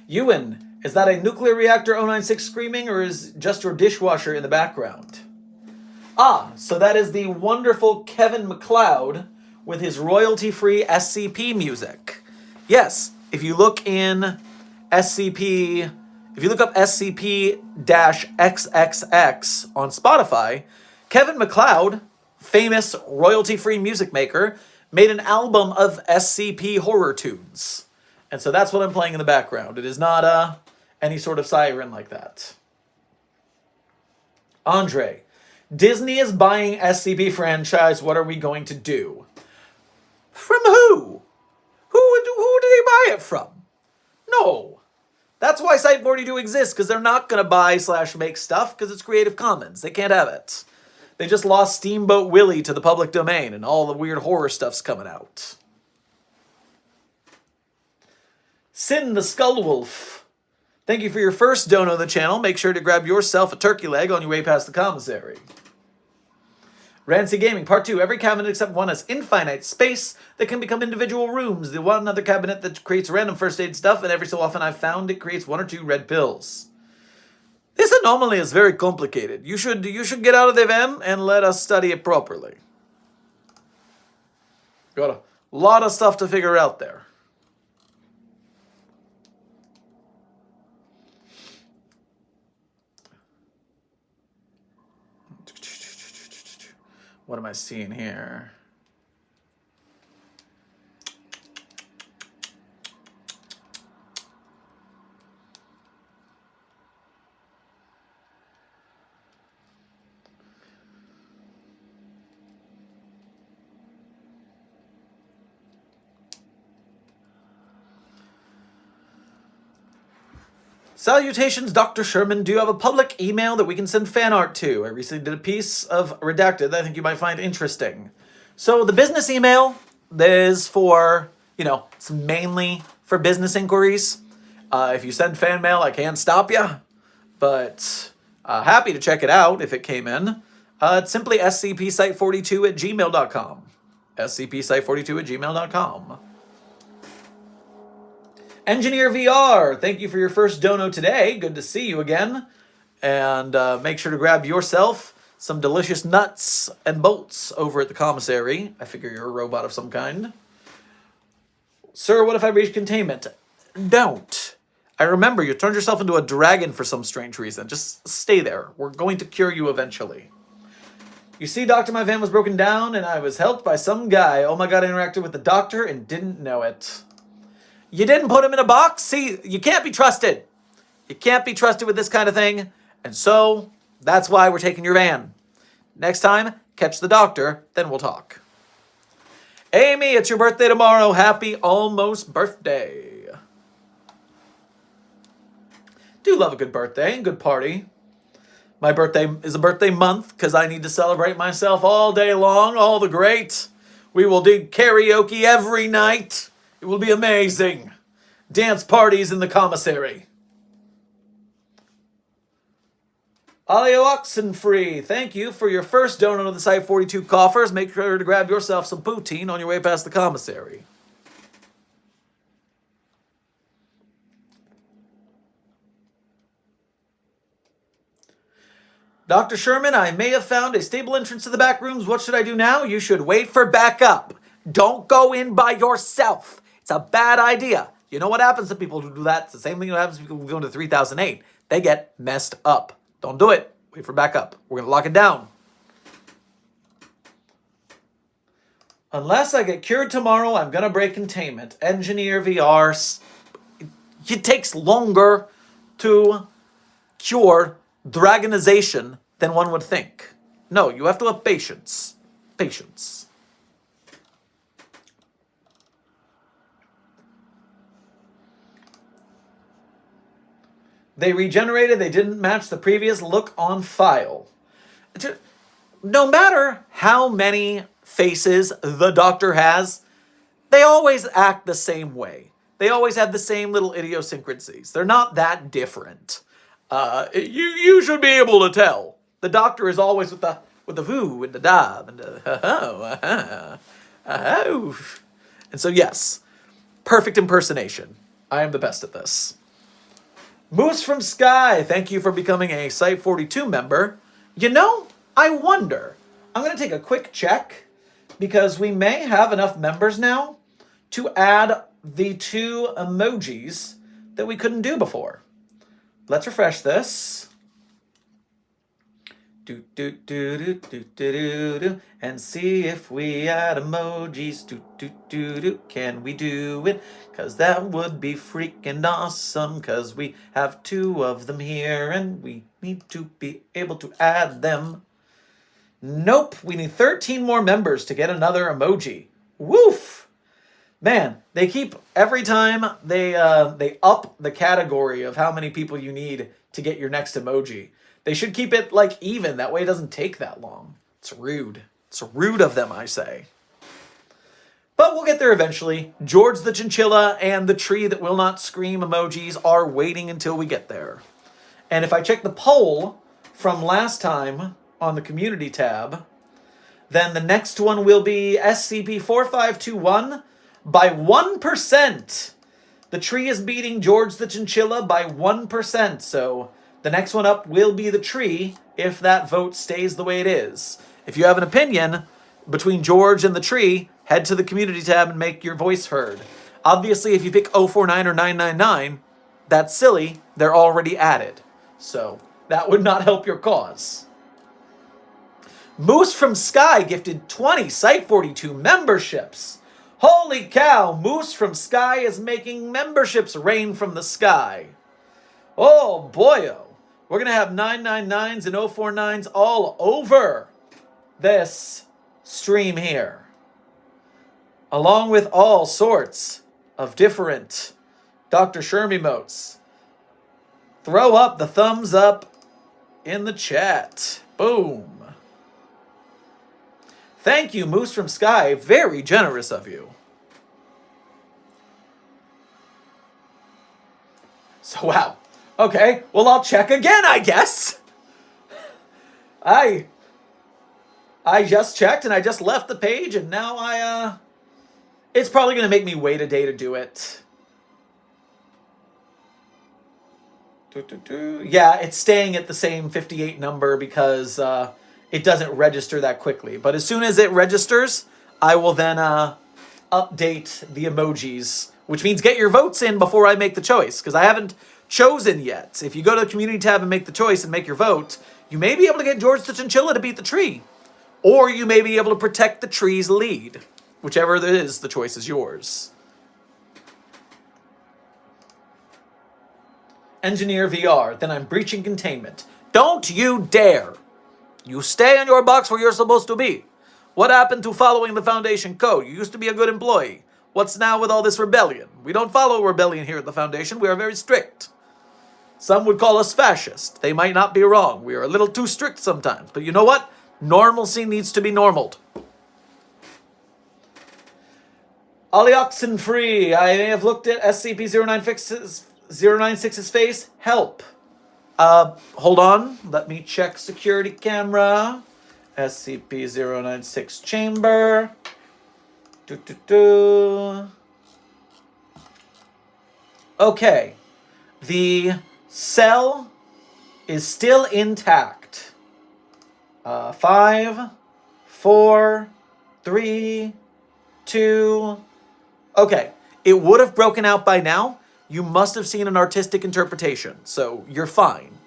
Ewan, is that a nuclear reactor 096 screaming, or is just your dishwasher in the background? Ah, so that is the wonderful Kevin MacLeod with his royalty-free SCP music. Yes, if you look up SCP-XXX on Spotify, Kevin MacLeod, famous royalty-free music maker, made an album of SCP horror tunes. And so that's what I'm playing in the background. It is not any sort of siren like that. Andre, Disney is buying SCP franchise. What are we going to do? From who? Who do they buy it from? No. That's why Site 42 exists, because they're not going to buy/make stuff, because it's Creative Commons. They can't have it. They just lost Steamboat Willie to the public domain, and all the weird horror stuff's coming out. Sin the Skullwolf. Thank you for your first dono of the channel. Make sure to grab yourself a turkey leg on your way past the commissary. Rancy Gaming, Part 2. Every cabinet except one has infinite space that can become individual rooms. The one other cabinet that creates random first aid stuff, and every so often I've found it creates 1 or 2 red pills. This anomaly is very complicated. You should get out of the van and let us study it properly. Got a lot of stuff to figure out there. What am I seeing here? Salutations, Dr. Sherman. Do you have a public email that we can send fan art to? I recently did a piece of Redacted that I think you might find interesting. So the business email is for, it's mainly for business inquiries. If you send fan mail, I can't stop you, but happy to check it out if it came in. It's simply scpsite42@gmail.com. scpsite42@gmail.com. Engineer VR, thank you for your first dono today. Good to see you again. And make sure to grab yourself some delicious nuts and bolts over at the commissary. I figure you're a robot of some kind. Sir, what if I reach containment? Don't. I remember you turned yourself into a dragon for some strange reason. Just stay there. We're going to cure you eventually. You see, Doctor, my van was broken down and I was helped by some guy. Oh my God, I interacted with the doctor and didn't know it. You didn't put him in a box? See, you can't be trusted. You can't be trusted with this kind of thing. And so, that's why we're taking your van. Next time, catch the doctor, then we'll talk. Amy, it's your birthday tomorrow. Happy almost birthday. Do love a good birthday and good party. My birthday is a birthday month because I need to celebrate myself all day long. All the great. We will do karaoke every night. It will be amazing. Dance parties in the commissary. Alio Oxenfree, thank you for your first donut of the Site 42 coffers. Make sure to grab yourself some poutine on your way past the commissary. Dr. Sherman, I may have found a stable entrance to the back rooms. What should I do now? You should wait for backup. Don't go in by yourself. It's a bad idea. You know what happens to people who do that? It's the same thing that happens to people who go into 3008. They get messed up. Don't do it. Wait for backup. We're going to lock it down. Unless I get cured tomorrow, I'm going to break containment. Engineer VR. It takes longer to cure dragonization than one would think. No, you have to have patience. Patience. They regenerated. They didn't match the previous look on file. No matter how many faces the Doctor has, they always act the same way. They always have the same little idiosyncrasies. They're not that different. You should be able to tell. The Doctor is always with the who and the da and the oh. And so yes, perfect impersonation. I am the best at this. Moose from Sky, thank you for becoming a Site 42 member. I wonder. I'm going to take a quick check because we may have enough members now to add the 2 emojis that we couldn't do before. Let's refresh this. And see if we add emojis. Can we do it? Cause that would be freaking awesome. Cause we have 2 of them here and we need to be able to add them. Nope, we need 13 more members to get another emoji. Woof! Man, they keep, every time they up the category of how many people you need to get your next emoji. They should keep it even, that way it doesn't take that long. It's rude. It's rude of them, I say. But we'll get there eventually. George the Chinchilla and the tree that will not scream emojis are waiting until we get there. And if I check the poll from last time on the community tab, then the next one will be SCP-4521 by 1%. The tree is beating George the Chinchilla by 1%, so the next one up will be the tree if that vote stays the way it is. If you have an opinion between George and the tree, head to the community tab and make your voice heard. Obviously, if you pick 049 or 999, that's silly. They're already added. So that would not help your cause. Moose from Sky gifted 20 Site42 memberships. Holy cow, Moose from Sky is making memberships rain from the sky. Oh boyo. We're going to have 999s and 049s all over this stream here. Along with all sorts of different Dr. Sherm emotes. Throw up the thumbs up in the chat. Boom. Thank you, Moose from Sky. Very generous of you. So, wow. Okay, well, I'll check again, I guess. I just checked and I just left the page and now it's probably going to make me wait a day to do it. Yeah, it's staying at the same 58 number because it doesn't register that quickly. But as soon as it registers, I will then update the emojis, which means get your votes in before I make the choice, because I haven't chosen yet. If you go to the community tab and make the choice and make your vote, you may be able to get George the Chinchilla to beat the tree. Or you may be able to protect the tree's lead. Whichever it is, the choice is yours. Engineer VR, then I'm breaching containment. Don't you dare! You stay in your box where you're supposed to be. What happened to following the Foundation code? You used to be a good employee. What's now with all this rebellion? We don't follow rebellion here at the Foundation. We are very strict. Some would call us fascist. They might not be wrong. We are a little too strict sometimes. But you know what? Normalcy needs to be normaled. Ollie Oxenfree. I may have looked at SCP-096's face. Help. Hold on. Let me check security camera. SCP-096 chamber. Okay. The cell is still intact. 5, 4, 3, 2. Okay. It would have broken out by now. You must have seen an artistic interpretation, so you're fine.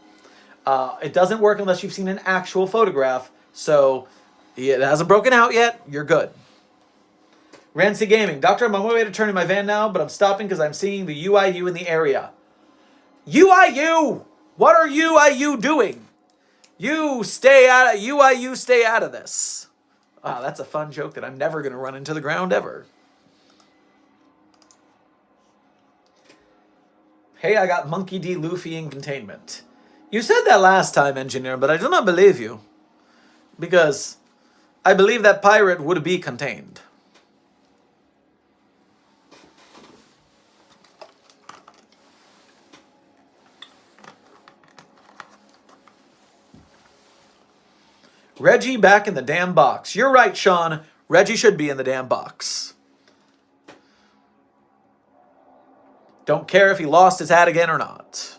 It doesn't work unless you've seen an actual photograph, so it hasn't broken out yet. You're good. Rancy Gaming. Doctor, I'm on my way to turn in my van now, but I'm stopping because I'm seeing the UIU in the area. UIU! What are UIU doing? UIU, stay out of this. Wow, that's a fun joke that I'm never going to run into the ground ever. Hey, I got Monkey D. Luffy in containment. You said that last time, Engineer, but I do not believe you. Because I believe that pirate would be contained. Reggie back in the damn box. You're right, Sean. Reggie should be in the damn box. Don't care if he lost his hat again or not.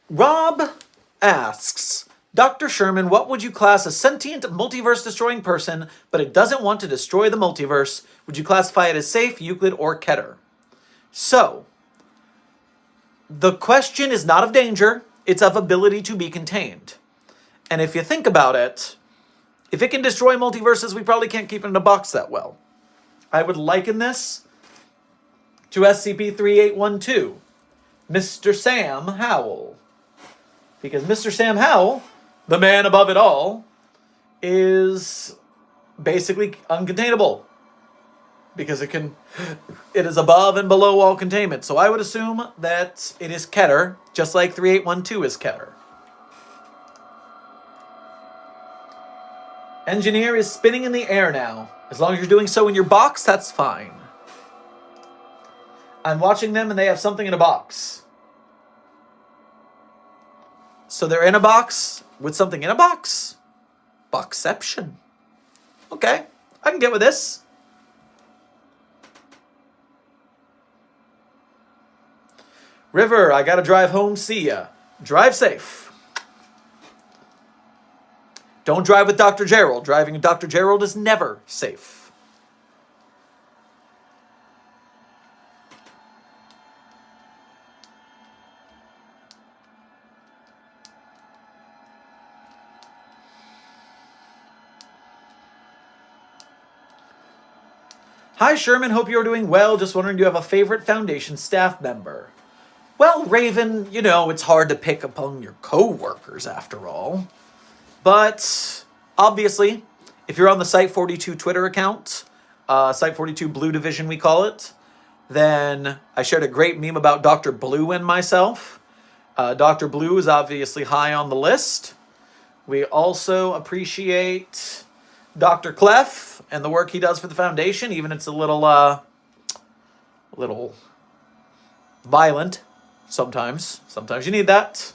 Rob asks, Dr. Sherman, what would you class a sentient, multiverse-destroying person, but it doesn't want to destroy the multiverse? Would you classify it as safe, Euclid, or Keter? So, the question is not of danger, it's of ability to be contained. And if you think about it, if it can destroy multiverses, we probably can't keep it in a box that well. I would liken this to SCP-3812, Mr. Sam Howell. Because Mr. Sam Howell, the man above it all, is basically uncontainable. Because it is above and below all containment. So I would assume that it is Keter, just like 3812 is Keter. Engineer is spinning in the air now. As long as you're doing so in your box, that's fine. I'm watching them and they have something in a box. So they're in a box with something in a box? Boxception. Okay, I can get with this. River, I gotta drive home, see ya. Drive safe. Don't drive with Dr. Gerald. Driving with Dr. Gerald is never safe. Hi, Sherman. Hope you're doing well. Just wondering, do you have a favorite Foundation staff member? Well, Raven, you know, it's hard to pick among your co-workers after all. But, obviously, if you're on the Site42 Twitter account, Site42 Blue Division we call it, then I shared a great meme about Dr. Blue and myself. Dr. Blue is obviously high on the list. We also appreciate Dr. Clef and the work he does for the Foundation, even if it's a little violent. Sometimes you need that.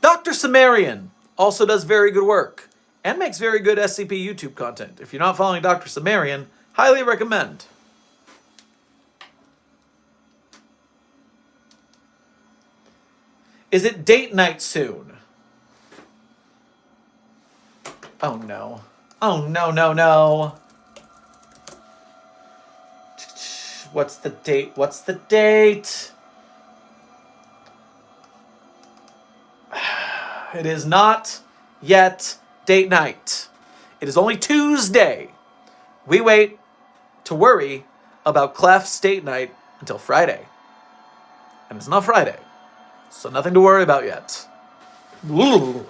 Dr. Sumerian also does very good work and makes very good SCP YouTube content. If you're not following Dr. Sumerian, highly recommend. Is it date night soon? Oh no. Oh no, no, no. What's the date? What's the date? It is not yet date night. It is only Tuesday. We wait to worry about Clef's date night until Friday. And it's not Friday. So nothing to worry about yet. Ooh.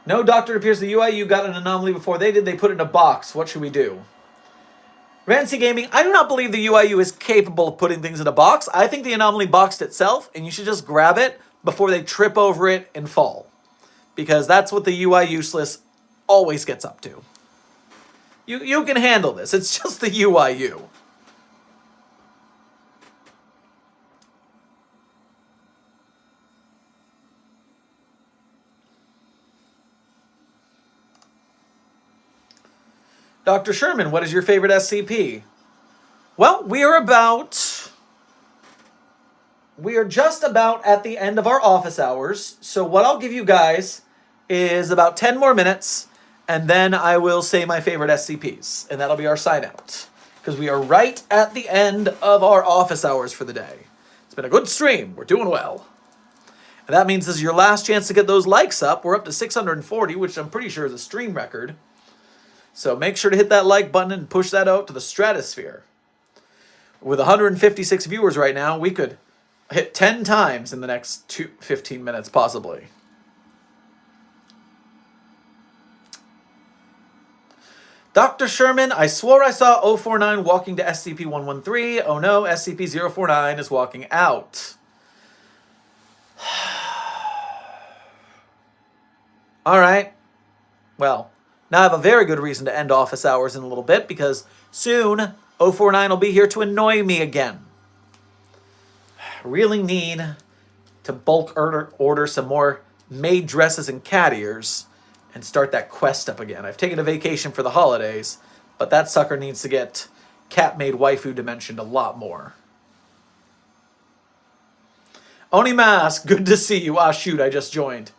No, Doctor, it appears the UIU got an anomaly before they did. They put it in a box. What should we do? Rancy Gaming, I do not believe the UIU is capable of putting things in a box. I think the anomaly boxed itself, and you should just grab it before they trip over it and fall. Because that's what the UI useless always gets up to. You can handle this. It's just the UIU. Dr. Sherman, what is your favorite SCP? Well, we are just about at the end of our office hours. So what I'll give you guys is about 10 more minutes, and then I will say my favorite SCPs, and that'll be our sign out. Because we are right at the end of our office hours for the day. It's been a good stream. We're doing well. And that means this is your last chance to get those likes up. We're up to 640, which I'm pretty sure is a stream record. So make sure to hit that like button and push that out to the stratosphere. With 156 viewers right now, we could hit 10 times in the next 15 minutes, possibly. Dr. Sherman, I swore I saw 049 walking to SCP-113. Oh no, SCP-049 is walking out. Alright. Well, now I have a very good reason to end office hours in a little bit, because soon 049 will be here to annoy me again. I really need to bulk order some more maid dresses and cat ears and start that quest up again. I've taken a vacation for the holidays, but that sucker needs to get cat-maid waifu dimensioned a lot more. Onimask, good to see you. Ah, shoot, I just joined.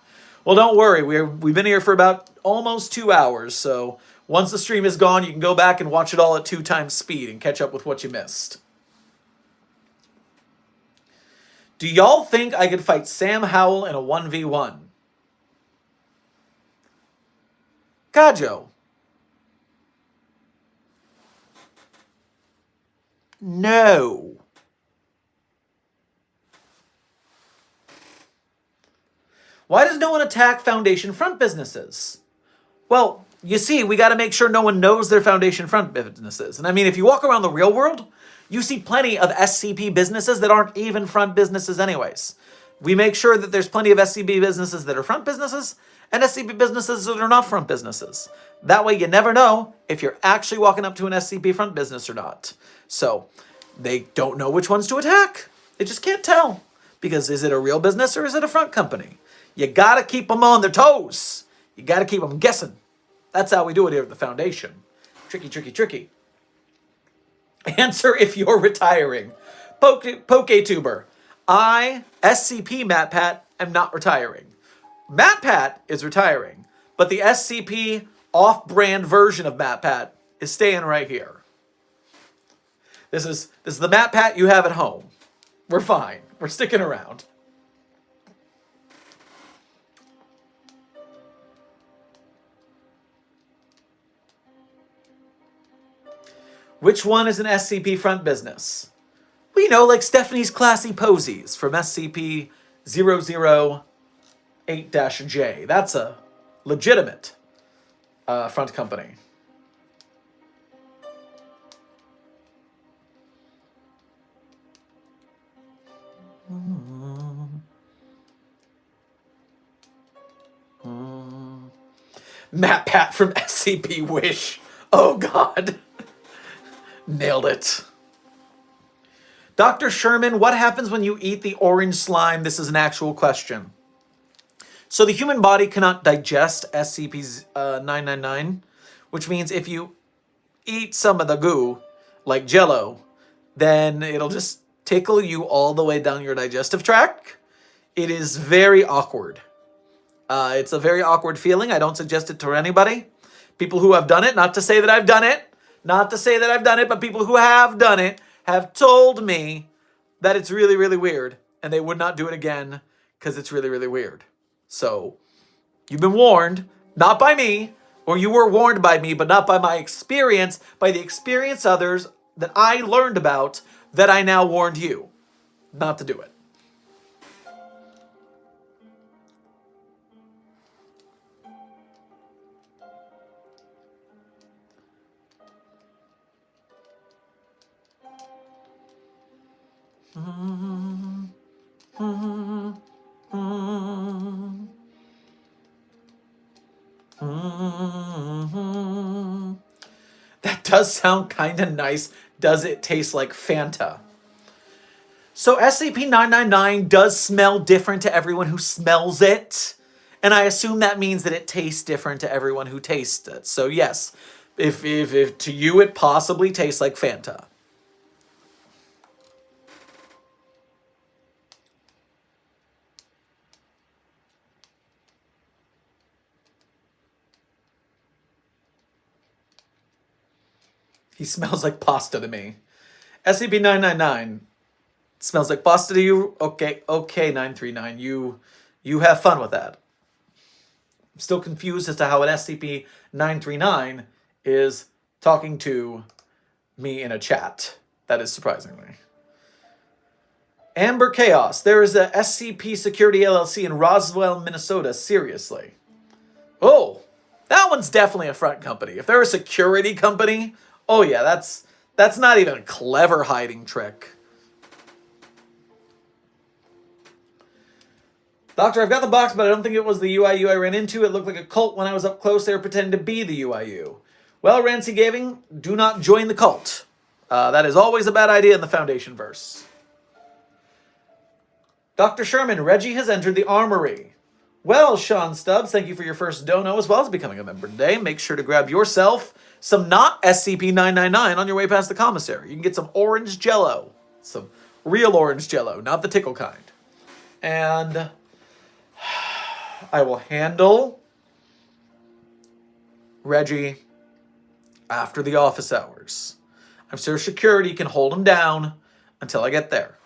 Well, don't worry. We've been here for about almost 2 hours, so once the stream is gone, you can go back and watch it all at 2 times speed and catch up with what you missed. Do y'all think I could fight Sam Howell in a 1v1? Gajo. No. Why does no one attack foundation front businesses? Well, you see, we got to make sure no one knows their foundation front businesses. And I mean, if you walk around the real world, you see plenty of SCP businesses that aren't even front businesses anyways. We make sure that there's plenty of SCP businesses that are front businesses and SCP businesses that are not front businesses. That way you never know if you're actually walking up to an SCP front business or not. So they don't know which ones to attack. They just can't tell. Because is it a real business or is it a front company? You gotta keep them on their toes. You gotta keep them guessing. That's how we do it here at the Foundation. Tricky, tricky, tricky. Answer if you're retiring. PokeTuber. I, SCP Matpat, am not retiring. Matpat is retiring, but the SCP off-brand version of Matpat is staying right here. This is the Matpat you have at home. We're fine. We're sticking around. Which one is an SCP front business? Well, you know, like Stephanie's Classy Posies from SCP-008-J. That's a legitimate front company. Matpat from SCP Wish. Oh, God. Nailed it. Dr. Sherman, what happens when you eat the orange slime? This is an actual question. So the human body cannot digest SCP-999, which means if you eat some of the goo, like Jell-O, then it'll just tickle you all the way down your digestive tract. It is very awkward. It's a very awkward feeling. I don't suggest it to anybody. People who have done it, not to say that I've done it, but people who have done it have told me that it's really, really weird, and they would not do it again because it's really, really weird. So, you've been warned, not by me, or you were warned by me, but not by my experience, by the experience others that I learned about that I now warned you not to do it. That does sound kind of nice. Does it taste like Fanta? So SCP-999 does smell different to everyone who smells it. And I assume that means that it tastes different to everyone who tastes it. So yes, if to you it possibly tastes like Fanta. He smells like pasta to me. SCP-999 smells like pasta to you? Okay, 939. You have fun with that. I'm still confused as to how an SCP-939 is talking to me in a chat. That is surprisingly. Amber Chaos. There is a SCP Security LLC in Roswell, Minnesota. Seriously. Oh, that one's definitely a front company. If they're a security company, oh yeah, that's not even a clever hiding trick. Doctor, I've got the box, but I don't think it was the UIU I ran into. It looked like a cult when I was up close. They were pretending to be the UIU. Well, Rancy Gaving, do not join the cult. That is always a bad idea in the Foundation verse. Dr. Sherman, Reggie has entered the armory. Well, Sean Stubbs, thank you for your first dono as well as becoming a member today. Make sure to grab yourself some not SCP-999 on your way past the commissary. You can get some orange Jell-O. Some real orange Jell-O, not the tickle kind. And I will handle Reggie after the office hours. I'm sure security can hold him down until I get there.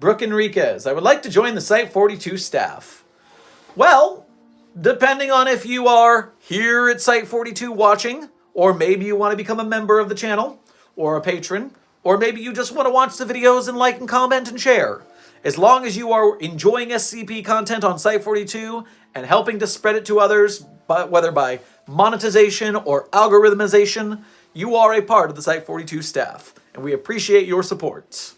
Brooke Enriquez, I would like to join the Site 42 staff. Well, depending on if you are here at Site 42 watching, or maybe you want to become a member of the channel, or a patron, or maybe you just want to watch the videos and like and comment and share. As long as you are enjoying SCP content on Site 42 and helping to spread it to others, whether by monetization or algorithmization, you are a part of the Site 42 staff, and we appreciate your support.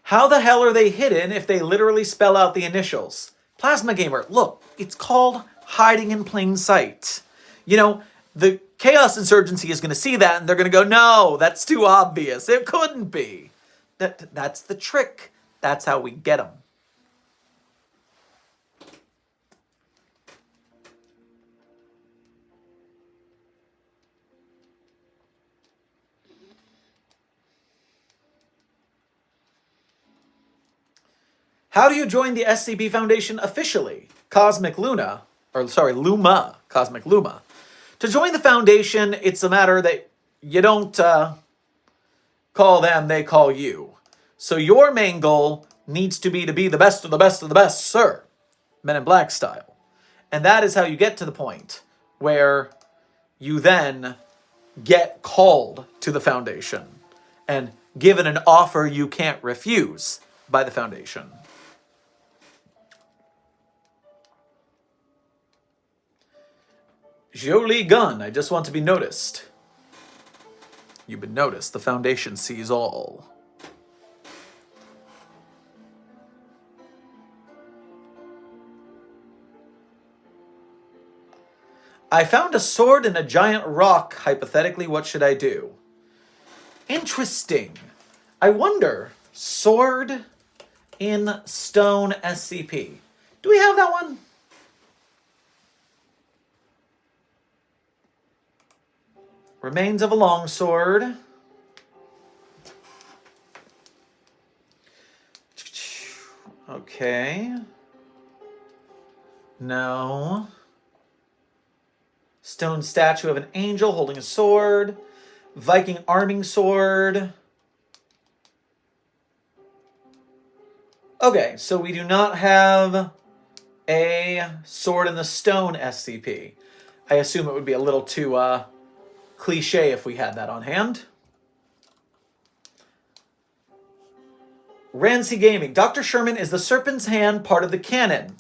How the hell are they hidden if they literally spell out the initials? Plasma Gamer, look, it's called hiding in plain sight. You know, the Chaos Insurgency is going to see that and they're going to go, no, that's too obvious. It couldn't be. That's the trick. That's how we get them. How do you join the SCP Foundation officially? Luma, Cosmic Luma. To join the Foundation, it's a matter that you don't call them, they call you. So your main goal needs to be the best of the best of the best, sir. Men in Black style. And that is how you get to the point where you then get called to the Foundation and given an offer you can't refuse by the Foundation. Jolie Gunn, I just want to be noticed. You've been noticed. The Foundation sees all. I found a sword in a giant rock. Hypothetically, what should I do? Interesting. I wonder, sword in stone SCP. Do we have that one? Remains of a longsword. Okay. No. Stone statue of an angel holding a sword. Viking arming sword. Okay, so we do not have a sword in the stone SCP. I assume it would be a little too cliche if we had that on hand. Rancy Gaming. Dr. Sherman, is the Serpent's Hand part of the canon?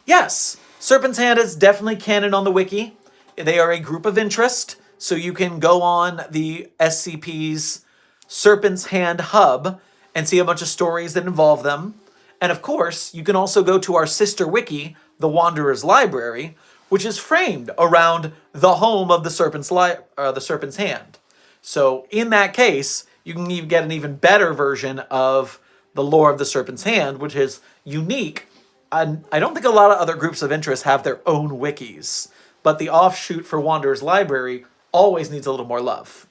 Yes. Serpent's Hand is definitely canon on the wiki. They are a group of interest, so you can go on the SCP's Serpent's Hand hub and see a bunch of stories that involve them. And of course, you can also go to our sister wiki, the Wanderer's Library, which is framed around the home of the Serpent's Hand. So in that case, you can even get an even better version of the lore of the Serpent's Hand, which is unique. And I don't think a lot of other groups of interest have their own wikis, but the offshoot for Wanderer's Library always needs a little more love.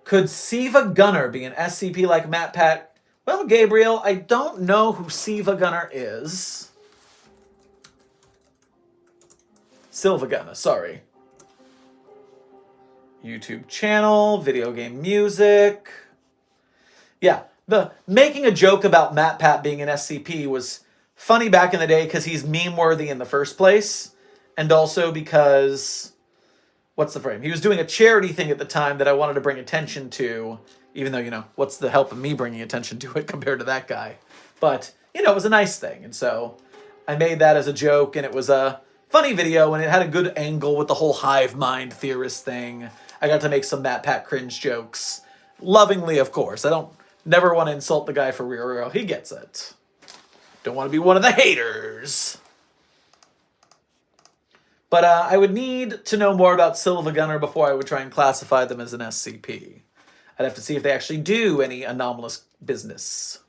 Could Siva Gunner be an SCP like Matpat? Well, Gabriel, I don't know who Siva Gunner is. Silva Gunner, sorry. YouTube channel, video game music. Yeah, the making a joke about Matpat being an SCP was funny back in the day because he's meme-worthy in the first place. And also because, what's the frame? He was doing a charity thing at the time that I wanted to bring attention to, even though, you know, what's the help of me bringing attention to it compared to that guy? But, you know, it was a nice thing. And so I made that as a joke, and it was a funny video, and it had a good angle with the whole hive mind theorist thing. I got to make some Matpat cringe jokes. Lovingly, of course. I don't never want to insult the guy for real. He gets it. Don't want to be one of the haters. But I would need to know more about Silva Gunner before I would try and classify them as an SCP. I'd have to see if they actually do any anomalous business.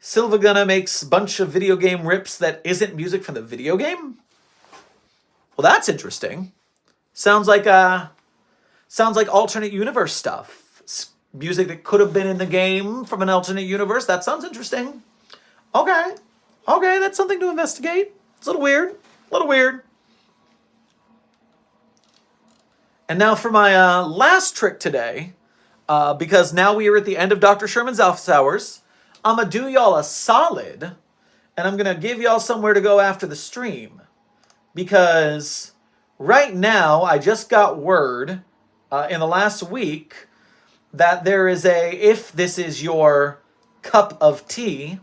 Silva Gunner makes a bunch of video game rips that isn't music from the video game? Well, that's interesting. Sounds like alternate universe stuff. Music that could have been in the game from an alternate universe. That sounds interesting. Okay. Okay, that's something to investigate. It's a little weird. A little weird. And now for my last trick today, because now we are at the end of Dr. Sherman's office hours, I'm going to do y'all a solid, and I'm going to give y'all somewhere to go after the stream. Because right now, I just got word in the last week that there is if this is your cup of tea,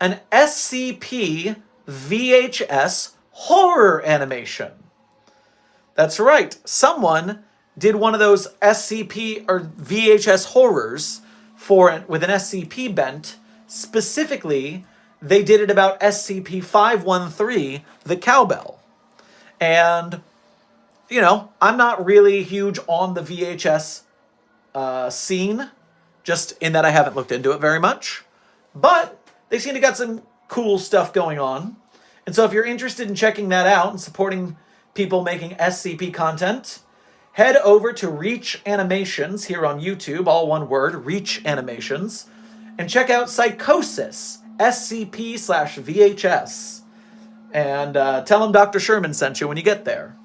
an SCP VHS horror animation. That's right. Someone did one of those SCP or VHS horrors with an SCP bent. Specifically, they did it about SCP-513, the cowbell. And, I'm not really huge on the VHS scene, just in that I haven't looked into it very much. But they seem to got some cool stuff going on. And so if you're interested in checking that out and supporting people making SCP content, head over to Reach Animations here on YouTube, all one word, Reach Animations, and check out Psychosis, SCP/VHS. And tell them Dr. Sherman sent you when you get there.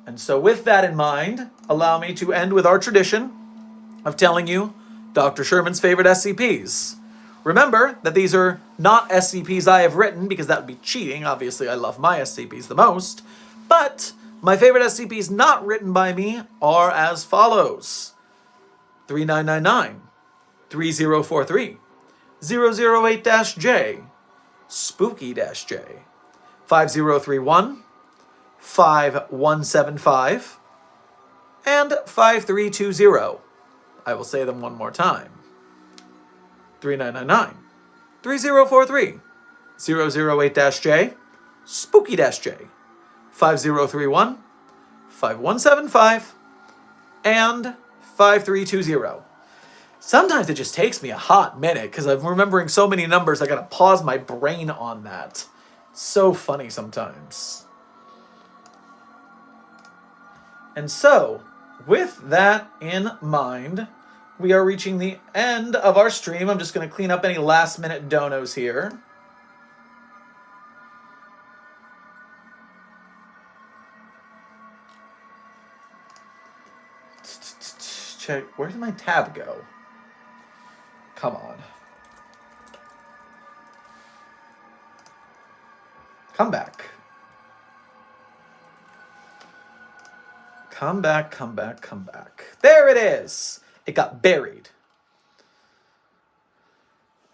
And so with that in mind, allow me to end with our tradition of telling you Dr. Sherman's favorite SCPs. Remember that these are not SCPs I have written, because that would be cheating. Obviously, I love my SCPs the most. But my favorite SCPs not written by me are as follows: 3999, 3043, 008-J, Spooky-J, 5031, 5175, and 5320. I will say them one more time. 3999, 3043, 008-J, Spooky-J, 5031, 5175, and 5320. Sometimes it just takes me a hot minute because I'm remembering so many numbers I gotta pause my brain on that. It's so funny sometimes. And so, with that in mind, we are reaching the end of our stream. I'm just going to clean up any last-minute donos here. Check. Where did my tab go? Come on. Come back. Come back, come back, come back. There it is. It got buried.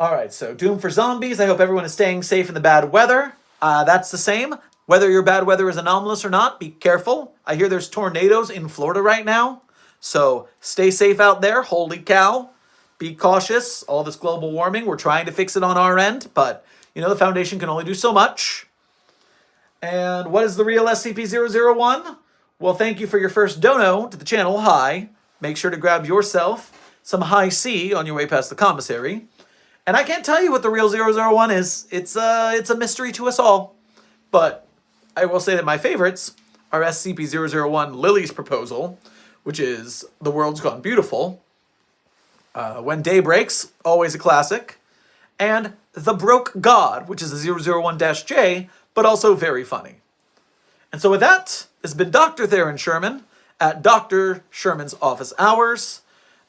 All right, so Doom for Zombies. I hope everyone is staying safe in the bad weather. That's the same. Whether your bad weather is anomalous or not, be careful. I hear there's tornadoes in Florida right now. So stay safe out there. Holy cow. Be cautious. All this global warming, we're trying to fix it on our end. But, the Foundation can only do so much. And what is the real SCP-001? Well, thank you for your first dono to the channel. Hi. Make sure to grab yourself some high C on your way past the commissary. And I can't tell you what the real 001 is. It's a mystery to us all. But I will say that my favorites are SCP-001 Lily's Proposal, which is The World's Gone Beautiful. When Day Breaks, always a classic. And The Broke God, which is the 001-J, but also very funny. And so with that, this has been Dr. Theron Sherman at Dr. Sherman's Office Hours.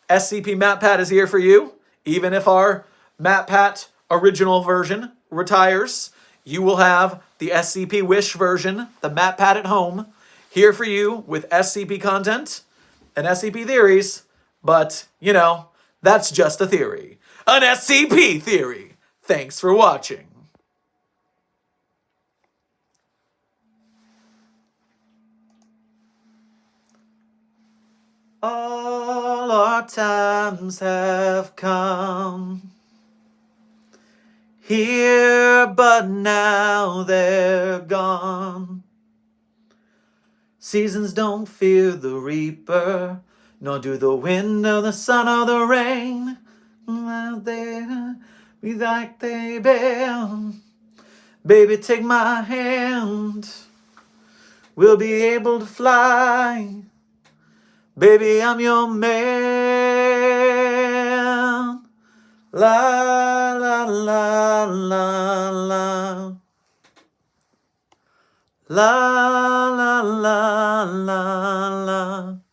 SCP Matpat is here for you. Even if our Matpat original version retires, you will have the SCP Wish version, the Matpat at home, here for you with SCP content and SCP theories. But, that's just a theory. An SCP theory. Thanks for watching. All our times have come here, but now they're gone. Seasons don't fear the reaper, nor do the wind or the sun or the rain. Out there, be like they bear. Baby, take my hand. we'll be able to fly. Baby, I'm your man. La la la la la. La la la la la.